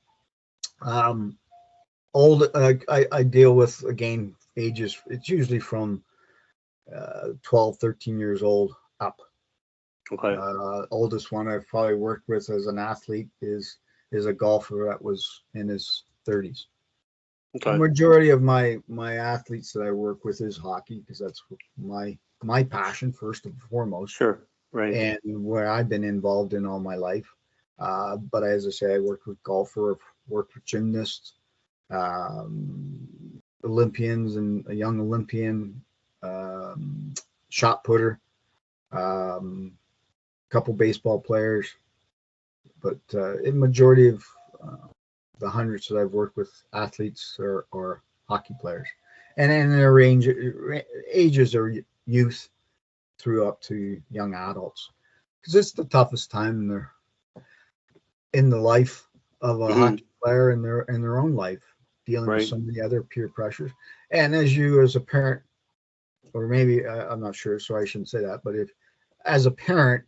I deal with, again, ages. It's usually from 12, 13 years old up. Okay. Oldest one I've probably worked with as an athlete is a golfer that was in his 30s. Okay. The majority of my athletes that I work with is hockey, because that's my passion first and foremost. Sure. Right. And where I've been involved in all my life. But as I say, I worked with golfer, worked with gymnasts, Olympians, and a young Olympian, shot putter, couple baseball players. But in majority of the hundreds that I've worked with, athletes or hockey players, and in their ages are youth through up to young adults, because it's the toughest time in the life of a hockey player in their own life, dealing with so many other peer pressures. And as a parent, or maybe I'm not sure, so I shouldn't say that, but as a parent,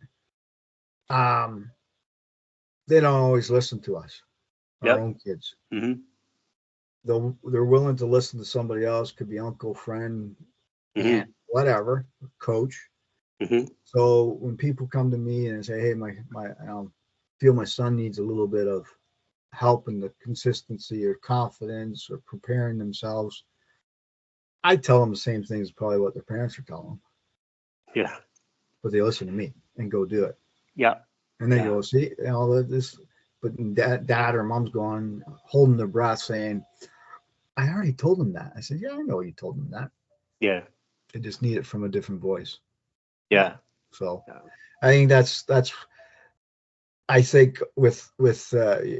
they don't always listen to us, our own kids. Mm-hmm. They're willing to listen to somebody else, could be uncle, friend, aunt, whatever, coach. Mm-hmm. So when people come to me and say, "Hey, I feel my son needs a little bit of help in the consistency or confidence or preparing themselves," I tell them the same thing as probably what their parents are telling them. Yeah. But they listen to me and go do it. Yeah. And they go, see, this, but dad or mom's going, holding their breath, saying, "I already told them that." I said, "Yeah, I know you told them that." Yeah. They just need it from a different voice. Yeah. So I think that's I think with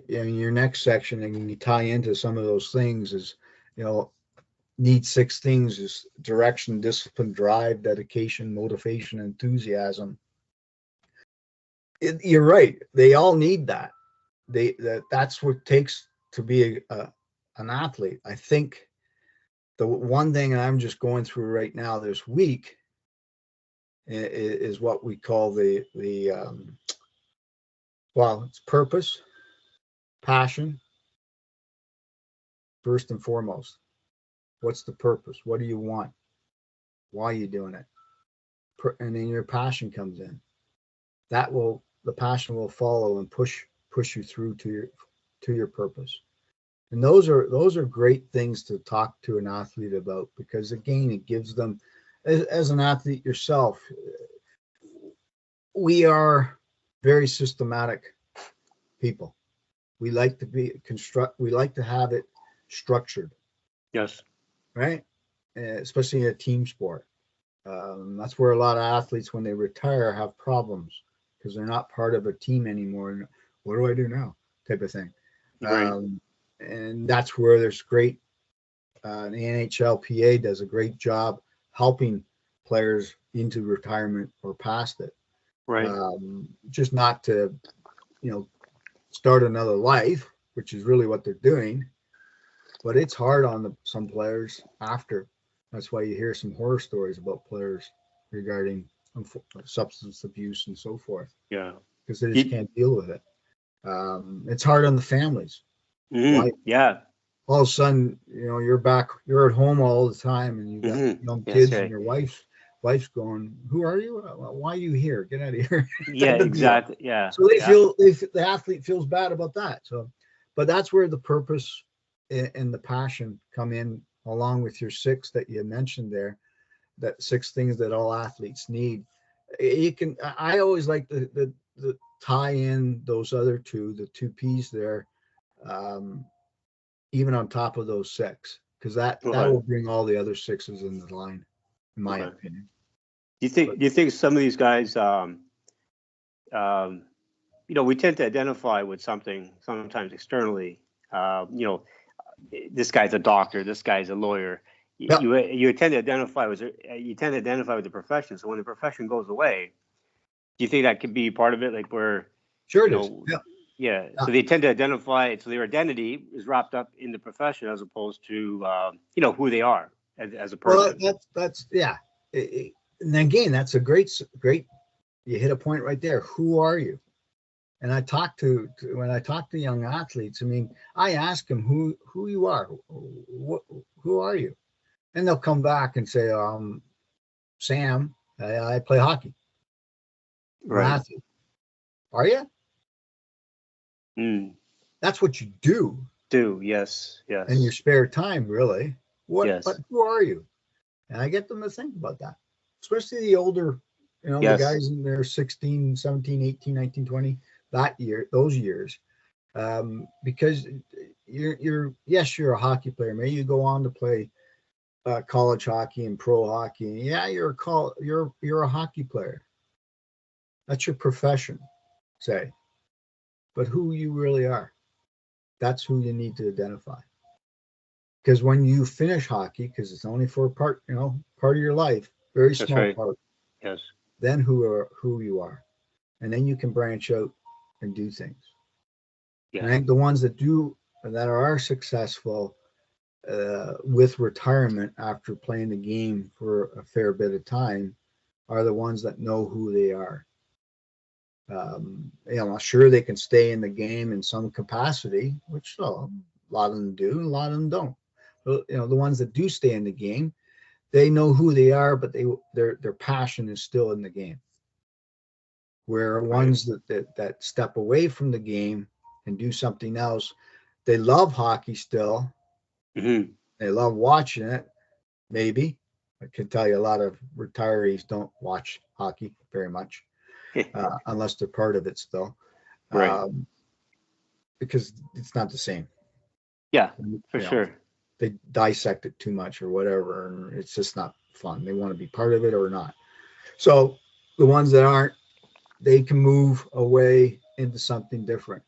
in your next section, and you tie into some of those things, is, need 6 things: is direction, discipline, drive, dedication, motivation, enthusiasm. You're right. They all need that. That's what it takes to be an athlete. I think the one thing I'm just going through right now this week is what we call it's purpose, passion, first and foremost. What's the purpose? What do you want? Why are you doing it? And then your passion comes in. The passion will follow and push you through to your purpose. And those are great things to talk to an athlete about, because again, it gives them, as an athlete yourself, we are very systematic people. We like to have it structured. Yes. Right? Especially in a team sport. That's where a lot of athletes, when they retire, have problems, because they're not part of a team anymore. And what do I do now? Type of thing. Right. And that's where there's great, the NHLPA does a great job helping players into retirement or past it. Right. Just not to, start another life, which is really what they're doing. But it's hard on some players after. That's why you hear some horror stories about players regarding substance abuse and so forth. Yeah. Because they just can't deal with it. It's hard on the families. Mm-hmm. Yeah. All of a sudden, you're at home all the time, and you've got young kids, and your wife's going, "Who are you? Why are you here? Get out of here." Yeah, exactly. Yeah. So the athlete feels bad about that. So, but that's where the purpose and the passion come in, along with your 6 that you mentioned there, that 6 things that all athletes need. I always like the tie in those other 2, the 2 P's there, even on top of those 6, because that will bring all the other 6s in the line, in my opinion. Do you think some of these guys, we tend to identify with something sometimes externally, this guy's a doctor, this guy's a lawyer. You tend to identify with the profession. So when the profession goes away, do you think that could be part of it? Like where, sure it is. Yeah. So they tend to identify. So their identity is wrapped up in the profession, as opposed to who they are as a person. Well, that's and again, that's a great. You hit a point right there. Who are you? And when I talk to young athletes, I ask them who you are. Who are you? And they'll come back and say, Sam, I play hockey. Right. Athlete. Are you? That's what you do. Yes. In your spare time, really. Yes. But who are you? And I get them to think about that. Especially the older, the guys in their 16, 17, 18, 19, 20, those years. Because you're a hockey player. Maybe you go on to play college hockey and pro hockey. Yeah, you're a hockey player. That's your profession, say. But who you really are, that's who you need to identify. Because when you finish hockey, because it's only for a part of your life, very small part. Yes. Then who you are, and then you can branch out and do things. Yeah. And I think the ones that are successful with retirement after playing the game for a fair bit of time are the ones that know who they are. Sure, they can stay in the game in some capacity, which a lot of them do, and a lot of them don't. But, the ones that do stay in the game, they know who they are, but their passion is still in the game. Where ones that step away from the game and do something else, they love hockey still. Mm-hmm. They love watching it. Maybe I can tell you a lot of retirees don't watch hockey very much. Unless they're part of it still, right? Because it's not the same. Yeah, for sure. They dissect it too much or whatever, and it's just not fun. They want to be part of it or not. So the ones that aren't, they can move away into something different.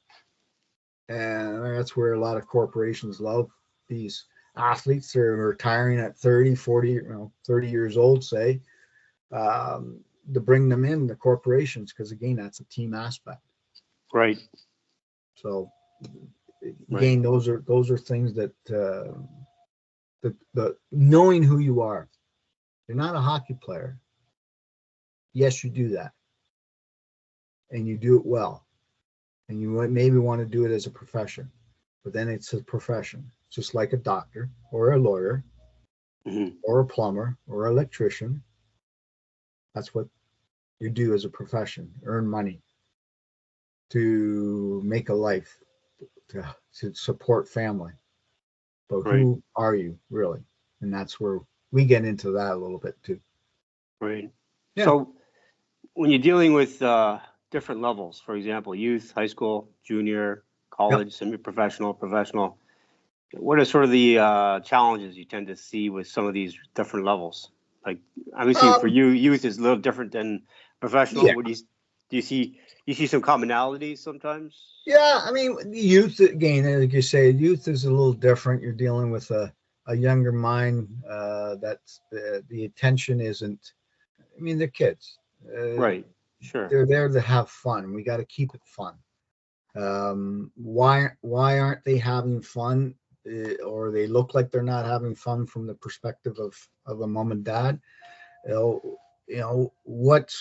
And that's where a lot of corporations love these athletes. They're retiring at 30, 40, 30 years old, say, to bring them in, the corporations, because again, that's a team aspect. Right. So again, those are things that the knowing who you are. You're not a hockey player. Yes, you do that, and you do it well, and you maybe want to do it as a profession, but then it's a profession, just like a doctor or a lawyer, or a plumber or electrician. That's what you do as a profession: earn money to make a life, to support family. But who are you really? And that's where we get into that a little bit too. Right. Yeah. So when you're dealing with different levels, for example, youth, high school, junior, college, semi-professional, professional, what are sort of the challenges you tend to see with some of these different levels? Like, obviously, for you, youth is a little different than professional. Yeah. What do you see some commonalities sometimes? Yeah, I mean, youth, again, like you say, youth is a little different. You're dealing with a younger mind. That's the attention isn't. I mean, they're kids. Right. Sure. They're there to have fun. We got to keep it fun. Why aren't they having fun, or they look like they're not having fun from the perspective of a mom and dad? What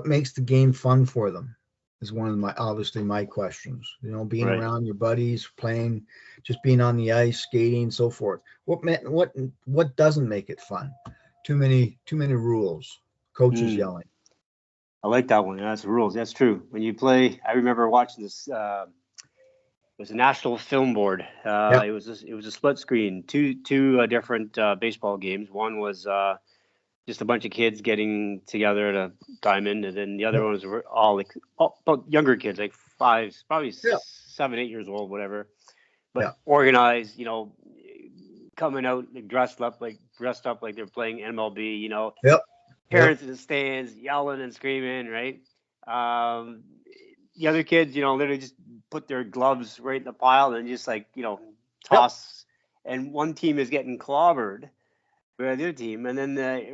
makes the game fun for them is one of my questions. Being around your buddies, playing, just being on the ice, skating, so forth. What doesn't make it fun? Too many rules. Coaches yelling. I like that one. That's the rules. That's true. When you play, I remember watching this. It was a national film board. It was a split screen. Two different baseball games. One was just a bunch of kids getting together at a diamond, and then the other ones were all about younger kids, like probably 7, 8 years old, whatever. But organized, coming out dressed up like they're playing MLB. Parents in the stands yelling and screaming, right? The other kids, literally just put their gloves right in the pile and just toss. And one team is getting clobbered by the other team, and then they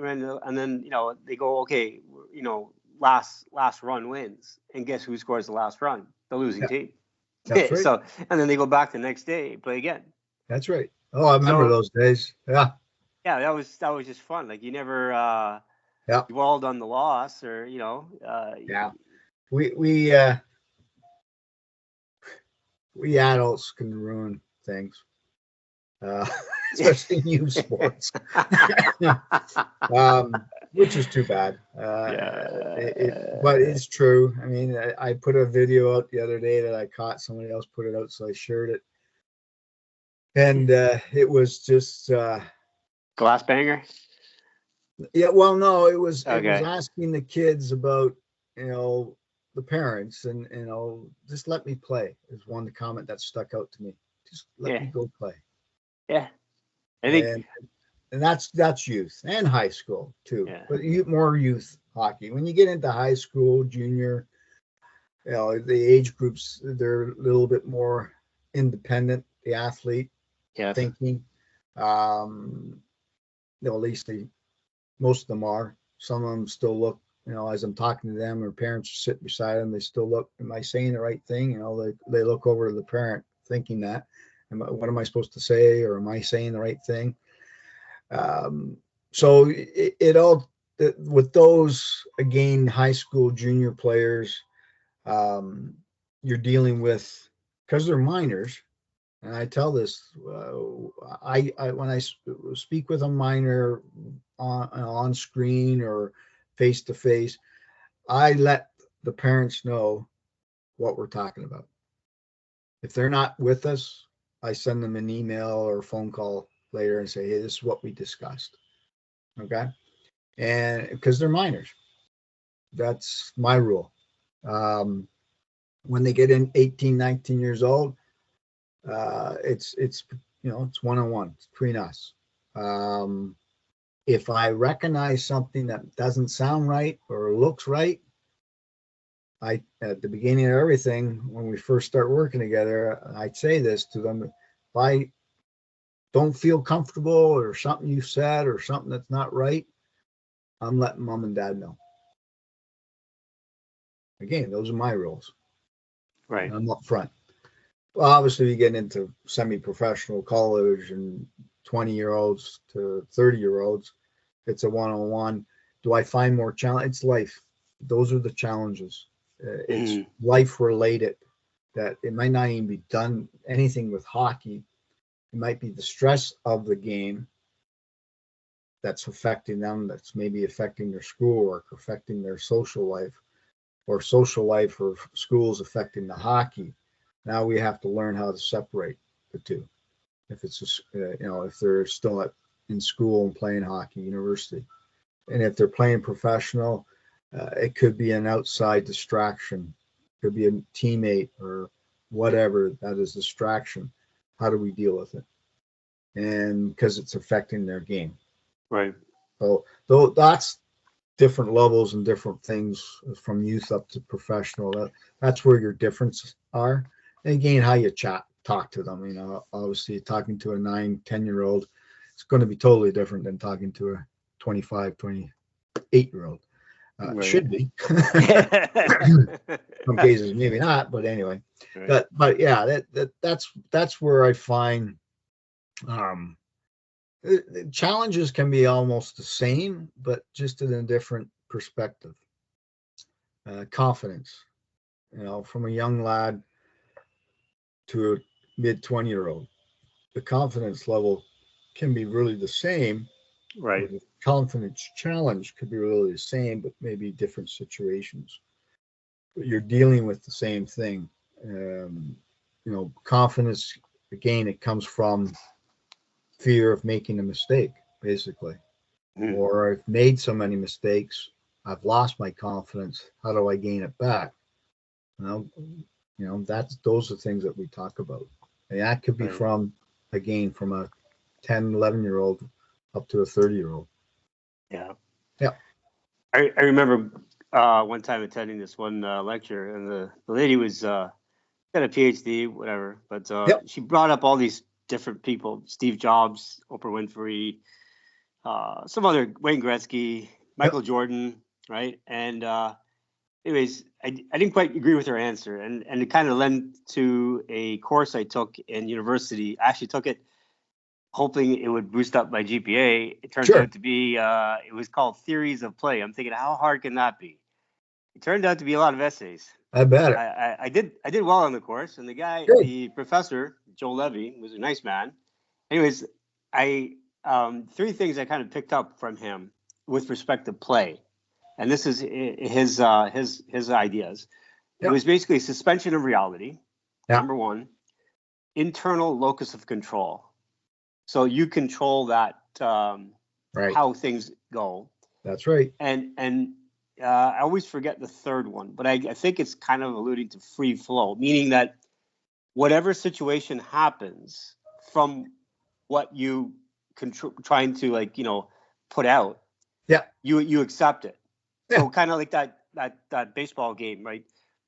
go, okay, last run wins, and guess who scores the last run? The losing team. That's right. So, and then they go back the next day, play again. That's right. Oh, I remember those days. Yeah. Yeah, that was just fun. Like, you never dwelled on the loss, or we adults can ruin things, especially in youth sports, which is too bad. But it's true. I mean, I put a video out the other day that I caught. Somebody else put it out, so I shared it, and it was just glass banger. Yeah, well, no, it was asking the kids about, the parents, and just let me play is one comment that stuck out to me. Just let me go play. Yeah, I think, and that's youth and high school too. Yeah. But more youth hockey. When you get into high school, junior, the age groups, they're a little bit more independent. The athlete thinking, at least most of them are. Some of them still look, as I'm talking to them, or parents sit beside them, they still look, am I saying the right thing? They look over to the parent thinking that, what am I supposed to say? Or am I saying the right thing? So it all, with those, again, high school, junior players, you're dealing with, because they're minors. And I tell this, I when I speak with a minor on screen or face to face, I let the parents know what we're talking about. If they're not with us, I send them an email or phone call later and say, hey, this is what we discussed. Okay. And because they're minors, that's my rule. When they get in 18, 19 years old, it's one-on-one between us. If I recognize something that doesn't sound right or looks right, at the beginning of everything, when we first start working together, I'd say this to them: if I don't feel comfortable or something you said or something that's not right, I'm letting mom and dad know. Again, those are my rules. Right. I'm up front. Well, obviously, we get into semi-professional college and 20-year-olds to 30-year-olds. It's a one-on-one. Do I find more challenge? It's life. Those are the challenges. It's life related. That it might not even be done anything with hockey. It might be the stress of the game that's affecting them. That's maybe affecting their schoolwork, affecting their social life, or schools affecting the hockey. Now we have to learn how to separate the two. If it's if they're still in school and playing hockey, university, and if they're playing professional, it could be an outside distraction, it could be a teammate or whatever that is distraction. How do we deal with it? And because it's affecting their game, right? So though that's different levels and different things from youth up to professional. That's where your differences are. And again, how you talk to them. Obviously talking to a 9-10-year-old, it's going to be totally different than talking to a 25, 28-year-old. Right. Should be. Some cases maybe not, but anyway. Right. But yeah, that's where I find the challenges can be almost the same, but just in a different perspective. Confidence, from a young lad to a mid-20-year-old, the confidence level can be really the same. Right. The confidence challenge could be really the same, but maybe different situations. But you're dealing with the same thing. Confidence, again, it comes from fear of making a mistake, basically. Or I've made so many mistakes, I've lost my confidence. How do I gain it back? Those are things that we talk about. And that could be from a 10, 11-year-old up to a 30-year-old. Yeah. Yeah. I remember one time attending this one lecture, and the lady was got a PhD, whatever, but she brought up all these different people: Steve Jobs, Oprah Winfrey, some other, Wayne Gretzky, Michael Jordan, right? And anyways, I didn't quite agree with her answer, and it kind of led to a course I took in university. I actually took it hoping it would boost up my GPA. It turned out to be, it was called Theories of Play. I'm thinking, how hard can that be? It turned out to be a lot of essays. I bet. I did well on the course, and the professor, Joe Levy, was a nice man. Anyways, three things I kind of picked up from him with respect to play, and this is his ideas. It was basically suspension of reality. Number one, internal locus of control. So you control that, how things go. That's right. And I always forget the third one, but I think it's kind of alluding to free flow, meaning that whatever situation happens from what you trying to put out, you accept it. So kind of like that baseball game, right?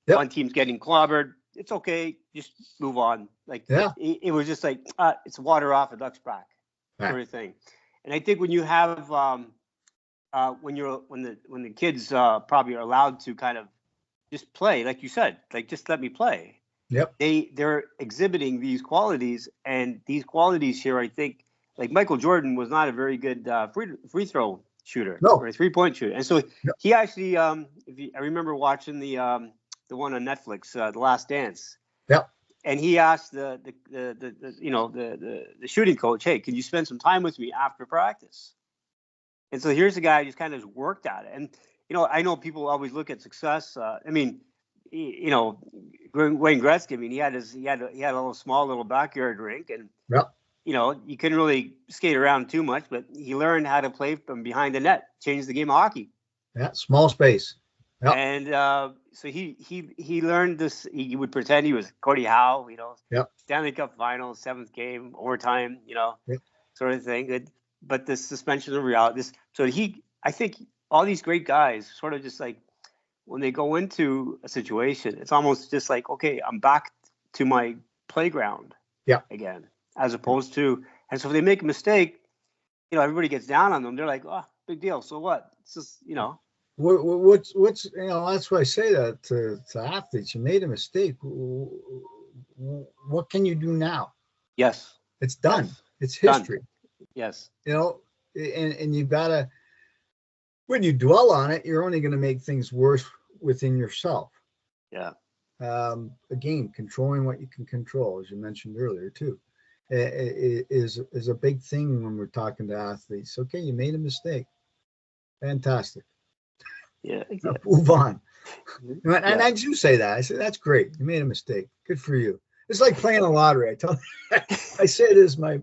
One team's getting clobbered. It's okay, just move on. It was just like it's water off a duck's back, sort of thing. And I think when you have when the kids probably are allowed to kind of just play, like you said, like just let me play. They're exhibiting these qualities, and these qualities here, I think, like Michael Jordan was not a very good free throw shooter or a 3-point shooter, and so he actually, I remember watching the one on Netflix, The Last Dance. And he asked the shooting coach, hey, can you spend some time with me after practice? And so here's a guy who just kind of worked at it. And I know people always look at success. Wayne Gretzky. He had a little small backyard rink, and you couldn't really skate around too much, but he learned how to play from behind the net, changed the game of hockey. Small space. And so he learned this. He would pretend he was Gordie Howe, Stanley Cup Finals, 7th game, overtime, sort of thing. But this suspension of reality. I think all these great guys sort of just like when they go into a situation, it's almost just like, okay, I'm back to my playground again, as opposed to, and so if they make a mistake, everybody gets down on them. They're like, oh, big deal. So what? It's just, What's that's why I say that to athletes. You made a mistake. What can you do now? Yes. It's done. Yes. It's history. Done. Yes. And you've got to, when you dwell on it, you're only going to make things worse within yourself. Yeah. Again, controlling what you can control, as you mentioned earlier too, is a big thing when we're talking to athletes. Okay, you made a mistake. Fantastic. Yeah. Move on. And I do say that. I say that's great. You made a mistake. Good for you. It's like playing a lottery. I say this when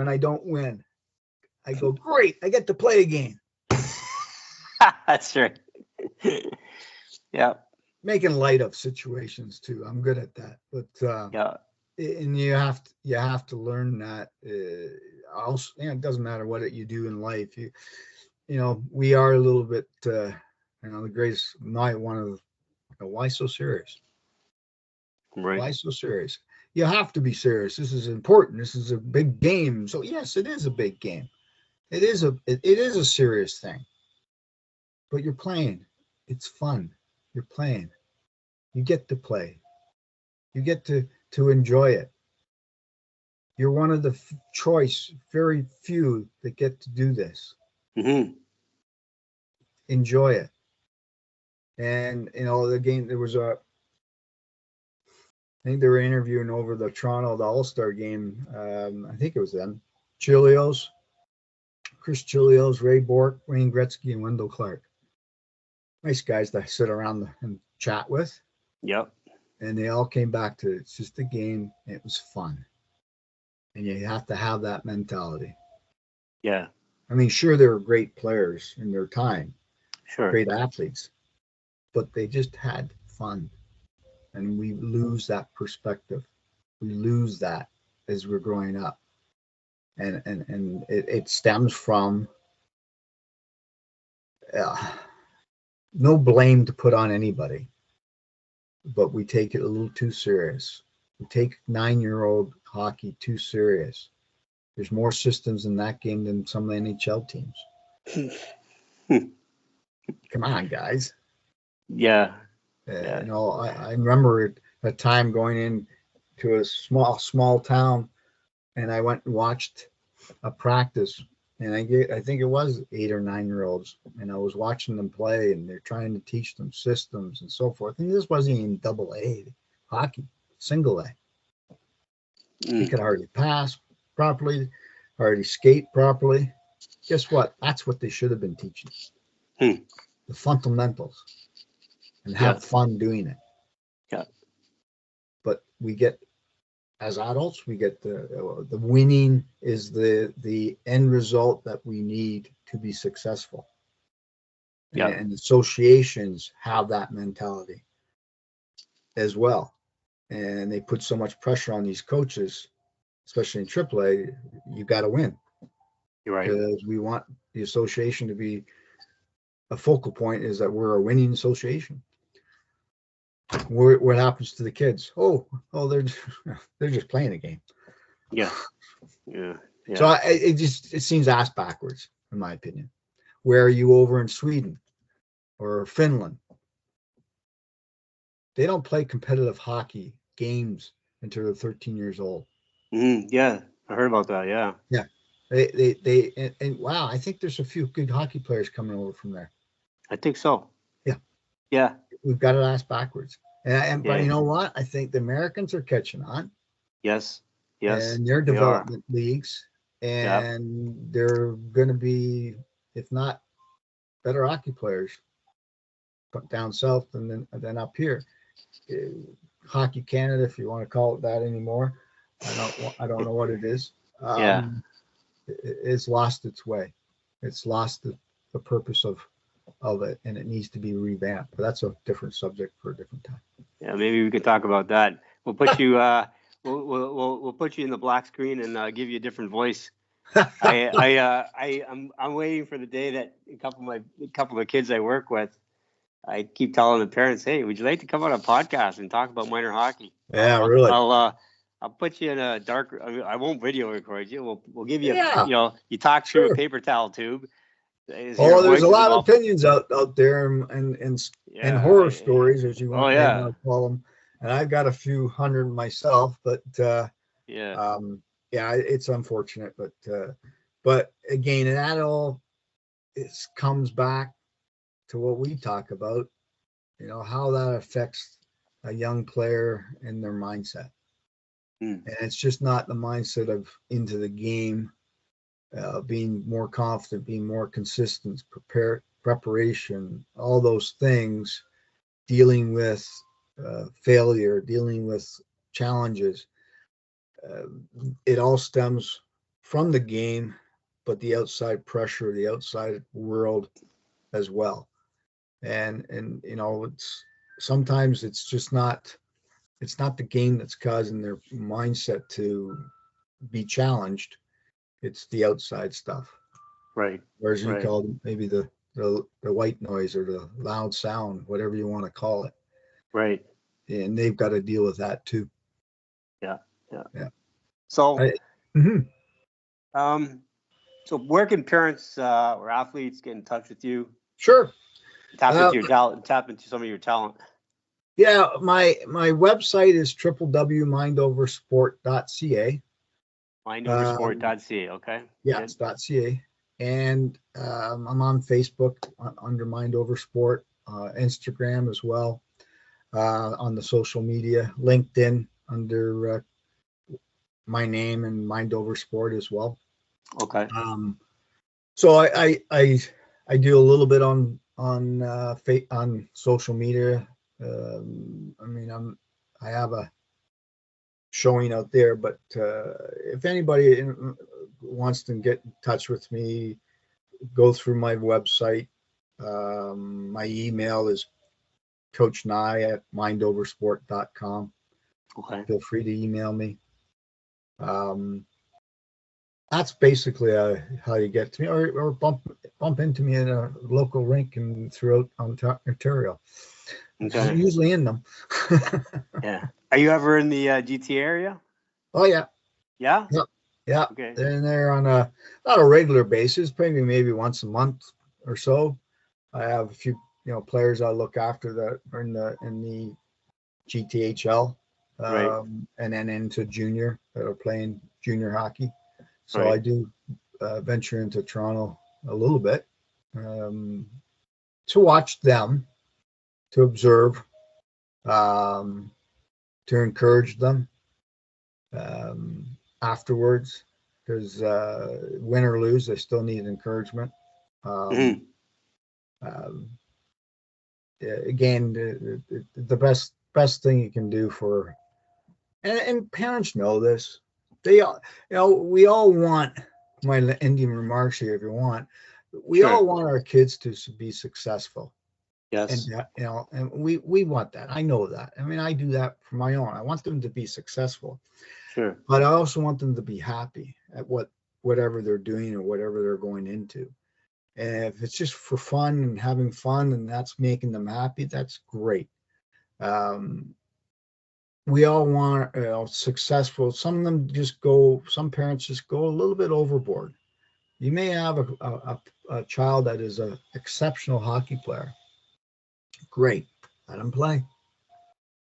I don't win, I go, great, I get to play again. That's right. Yeah. Making light of situations too. I'm good at that. But and you have to learn that. Also, it doesn't matter what you do in life. We are a little bit. The greatest night. One of why so serious? Right. Why so serious? You have to be serious. This is important. This is a big game. So yes, it is a big game. It is a serious thing. But you're playing. It's fun. You're playing. You get to play. You get to enjoy it. You're one of the very few that get to do this. Mm-hmm. Enjoy it. And again, there was I think they were interviewing over the All-Star game. I think it was them. Chris Chilios, Ray Bork, Wayne Gretzky, and Wendell Clark. Nice guys to sit around and chat with. Yep. And they all came back to it's just a game. It was fun. And you have to have that mentality. Yeah. I mean, sure, they were great players in their time. Sure. Great athletes. But they just had fun. And we lose that perspective. We lose that as we're growing up. And it stems from no blame to put on anybody, but we take it a little too serious. We take 9-year-old hockey too serious. There's more systems in that game than some NHL teams. Come on, guys. Yeah. I remember a time going into a small town, and I went and watched a practice, and I think it was 8 or 9-year-olds, and I was watching them play, and they're trying to teach them systems and so forth. And this wasn't even AA hockey, single A. He could hardly pass properly, hardly skate properly. Guess what? That's what they should have been teaching. The fundamentals, and have fun doing it. Yeah. But we get, as adults, we get the winning is the end result that we need to be successful. Yeah. And associations have that mentality as well. And they put so much pressure on these coaches, especially in AAA, you got to win. You're right. Because we want the association to be a focal point, is that we're a winning association. What happens to the kids? Oh, they're just playing a game. Yeah. So it seems ass backwards, in my opinion. Where are you over in Sweden or Finland? They don't play competitive hockey games until they're 13 years old. Yeah, I heard about that. Yeah. Yeah. They wow, I think there's a few good hockey players coming over from there. I think so. Yeah. Yeah. We've got it ass backwards. But you know what? I think the Americans are catching on. Yes. And their development leagues, and they're going to be, if not better hockey players down south than up here. Hockey Canada, if you want to call it that anymore. I don't know what it is. It's lost its way. It's lost the purpose of it, and it needs to be revamped. But that's a different subject for a different time. Yeah, maybe we could talk about that. We'll put you we'll put you in the black screen and give you a different voice I'm waiting for the day that a couple of the kids I work with, I keep telling the parents, hey, would you like to come on a podcast and talk about minor hockey? Yeah, really. I'll put you in a dark. I won't video record you. We'll give you Yeah, you talk through sure. a paper towel tube. Your There's voice a is lot of muffled. opinions out there, and horror stories, as you want to call them. And I've got a few hundred myself, but yeah, it's unfortunate, but again, that all comes back to what we talk about, how that affects a young player and their mindset. And it's just not the mindset of into the game, being more confident, being more consistent, preparation, all those things, dealing with failure, dealing with challenges. It all stems from the game, but the outside pressure, the outside world as well. And sometimes it's just not the game that's causing their mindset to be challenged. It's the outside stuff. Right. Whereas you call maybe the white noise or the loud sound, whatever you want to call it. Right. And they've got to deal with that too. Yeah. So, so where can parents or athletes get in touch with you? Sure. Tap into your talent. Tap into some of your talent. Yeah, my website is www.mindoversport.ca. Mindoversport.ca. Okay. Yeah, it's .ca, and I'm on Facebook under Mind Over Sport, Instagram as well, on the social media, LinkedIn under my name and Mind Over Sport as well. Okay. So I do a little bit on social media. I have a showing out there, but if anybody wants to get in touch with me, go through my website. My email is coachnye@mindoversport.com. Okay. Feel free to email me. That's basically how you get to me, or bump into me in a local rink and throughout Ontario. Okay. Usually in them. Yeah. Are you ever in the GTA area? Oh yeah. Yeah. Yeah. Okay. And they're on not a regular basis, maybe once a month or so. I have a few players I look after that are in the GTHL, and then into junior that are playing junior hockey. So I do venture into Toronto a little bit to watch them, to observe, to encourage them afterwards, because win or lose, they still need encouragement. Again, the best thing you can do for, and parents know this. They all, we all want, my ending remarks here, if you want, we all want our kids to be successful. Yes. And and we want that. I know that. I do that for my own. I want them to be successful. Sure. But I also want them to be happy at whatever they're doing or whatever they're going into. And if it's just for fun and having fun and that's making them happy, that's great. We all want successful. Some parents just go a little bit overboard. You may have a child that is an exceptional hockey player. Great, let them play.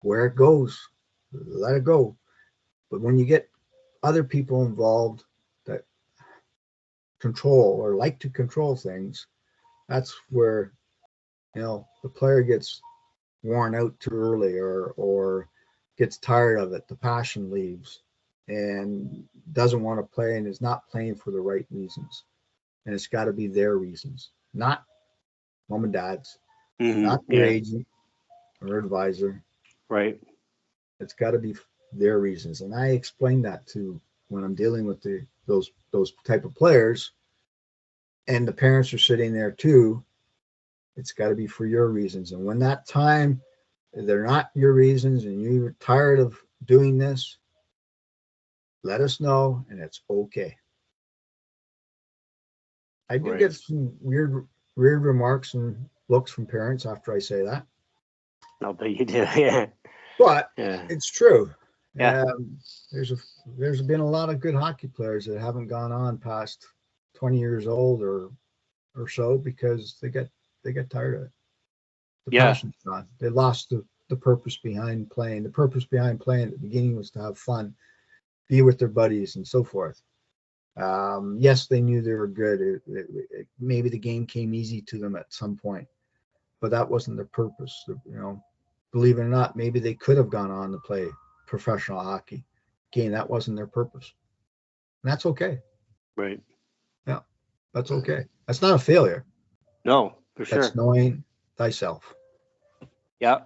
Where it goes, let it go. But when you get other people involved that control or like to control things, that's where the player gets worn out too early or gets tired of it. The passion leaves and doesn't want to play and is not playing for the right reasons. And it's got to be their reasons, not mom and dad's, not their agent or advisor. Right. It's got to be their reasons. And I explain that to when I'm dealing with those type of players, and the parents are sitting there too. It's got to be for your reasons. And when that time they're not your reasons and you're tired of doing this, let us know, and it's okay. I do Right. get some weird remarks and looks from parents after I say that, I'll bet you do. Yeah. but Yeah. it's true. Yeah. There's been a lot of good hockey players that haven't gone on past 20 years old or so because they get tired of it. The Yeah. passion's gone. They lost the purpose behind playing. The purpose behind playing at the beginning was to have fun, be with their buddies, and so forth. Yes, they knew they were good. Maybe the game came easy to them at some point, but that wasn't their purpose. Believe it or not, maybe they could have gone on to play professional hockey. Again, that wasn't their purpose. And that's okay. Right. Yeah, that's okay. That's not a failure. No, for sure. That's knowing thyself. Yeah.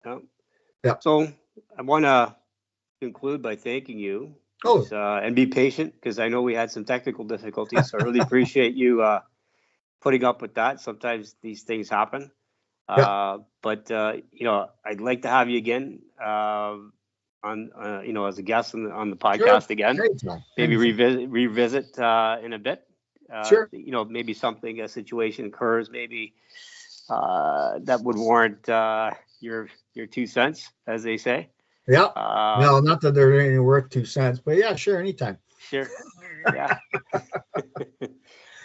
Yeah. Yeah. So I want to conclude by thanking you. Oh. And be patient, because I know we had some technical difficulties. So I really appreciate you putting up with that. Sometimes these things happen. But I'd like to have you again on as a guest on the podcast again. Maybe revisit in a bit. Sure. Maybe a situation occurs, maybe that would warrant your 2 cents, as they say. Yeah. No, not that they're any worth 2 cents, but yeah, sure, anytime. Sure. Yeah.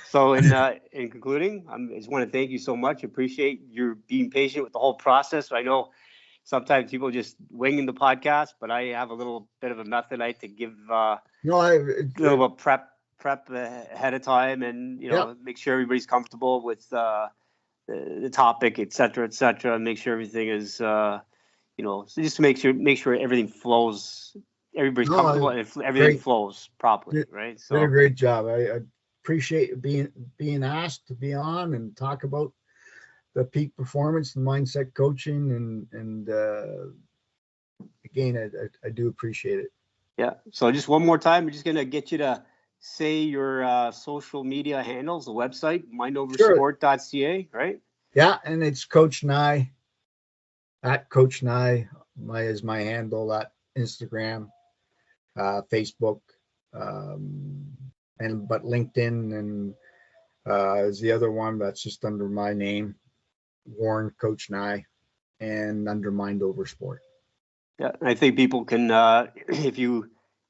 So in concluding, I just want to thank you so much. Appreciate your being patient with the whole process. I know sometimes people just winging the podcast, but I have a little bit of a method I like to give a little prep ahead of time, and make sure everybody's comfortable with the topic, et cetera, and make sure everything is so just to make sure everything flows, everybody's comfortable, and everything flows properly, right? So did a great job. I appreciate being asked to be on and talk about the peak performance and mindset coaching, and again, I do appreciate it. Yeah. So just one more time, we're just gonna get you to say your social media handles, the website, mindoversport.ca, right? Yeah, and it's Coach Nye. At Coach Nye is my handle at Instagram, Facebook, but LinkedIn and is the other one that's just under my name, Warren Coach Nye, and under Mind Over Sport. Yeah, I think people can, if you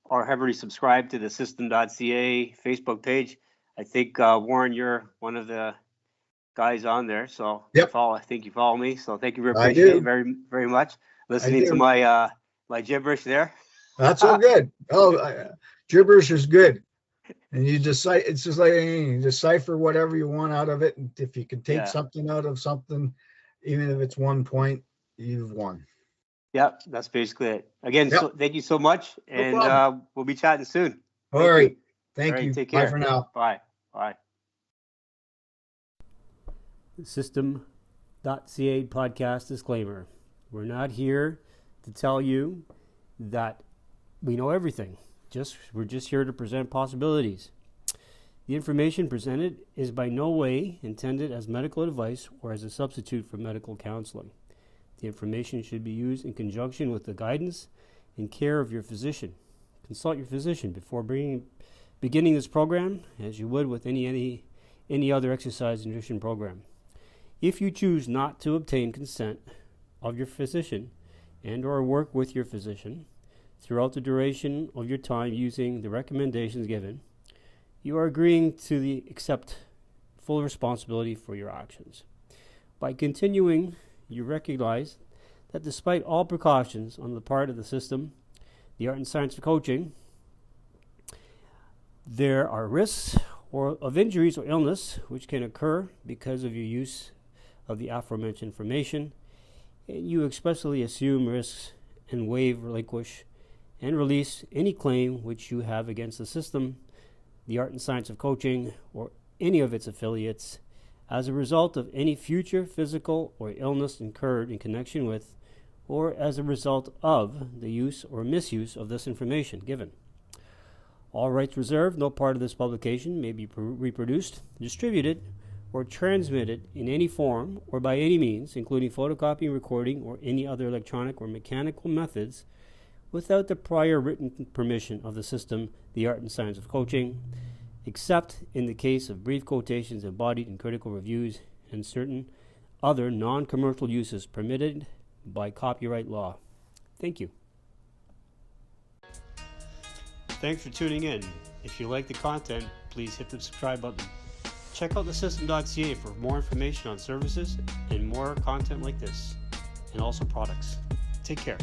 have already subscribed to the TheSystem.ca Facebook page, I think Warren, you're one of the guys on there, so yep. I think you follow me, so thank you, appreciate it very, very much. Listening to my gibberish there. That's all good. Gibberish is good, and you decide. It's just like you decipher whatever you want out of it, and if you can take something out of something, even if it's 1 point, you've won. Yeah, that's basically it. Again, so thank you so much, and we'll be chatting soon. All right, thank you. Take care. Bye for now. Bye. TheSystem.ca podcast disclaimer. We're not here to tell you that we know everything. We're just here to present possibilities. The information presented is by no way intended as medical advice or as a substitute for medical counseling. The information should be used in conjunction with the guidance and care of your physician. Consult your physician before beginning this program, as you would with any other exercise nutrition program. If you choose not to obtain consent of your physician and or work with your physician throughout the duration of your time using the recommendations given, you are agreeing to accept full responsibility for your actions. By continuing, you recognize that despite all precautions on the part of the system, the art and science of coaching, there are risks of injuries or illness which can occur because of your use of the aforementioned information, and you expressly assume risks and waive, relinquish, and release any claim which you have against the system, the art and science of coaching, or any of its affiliates as a result of any future physical or illness incurred in connection with or as a result of the use or misuse of this information given. All rights reserved. No part of this publication may be reproduced, distributed, or transmitted in any form or by any means, including photocopying, recording, or any other electronic or mechanical methods, without the prior written permission of the system, the art and science of coaching, except in the case of brief quotations embodied in critical reviews and certain other non-commercial uses permitted by copyright law. Thank you. Thanks for tuning in. If you like the content, please hit the subscribe button. Check out TheSystem.ca for more information on services and more content like this, and also products. Take care.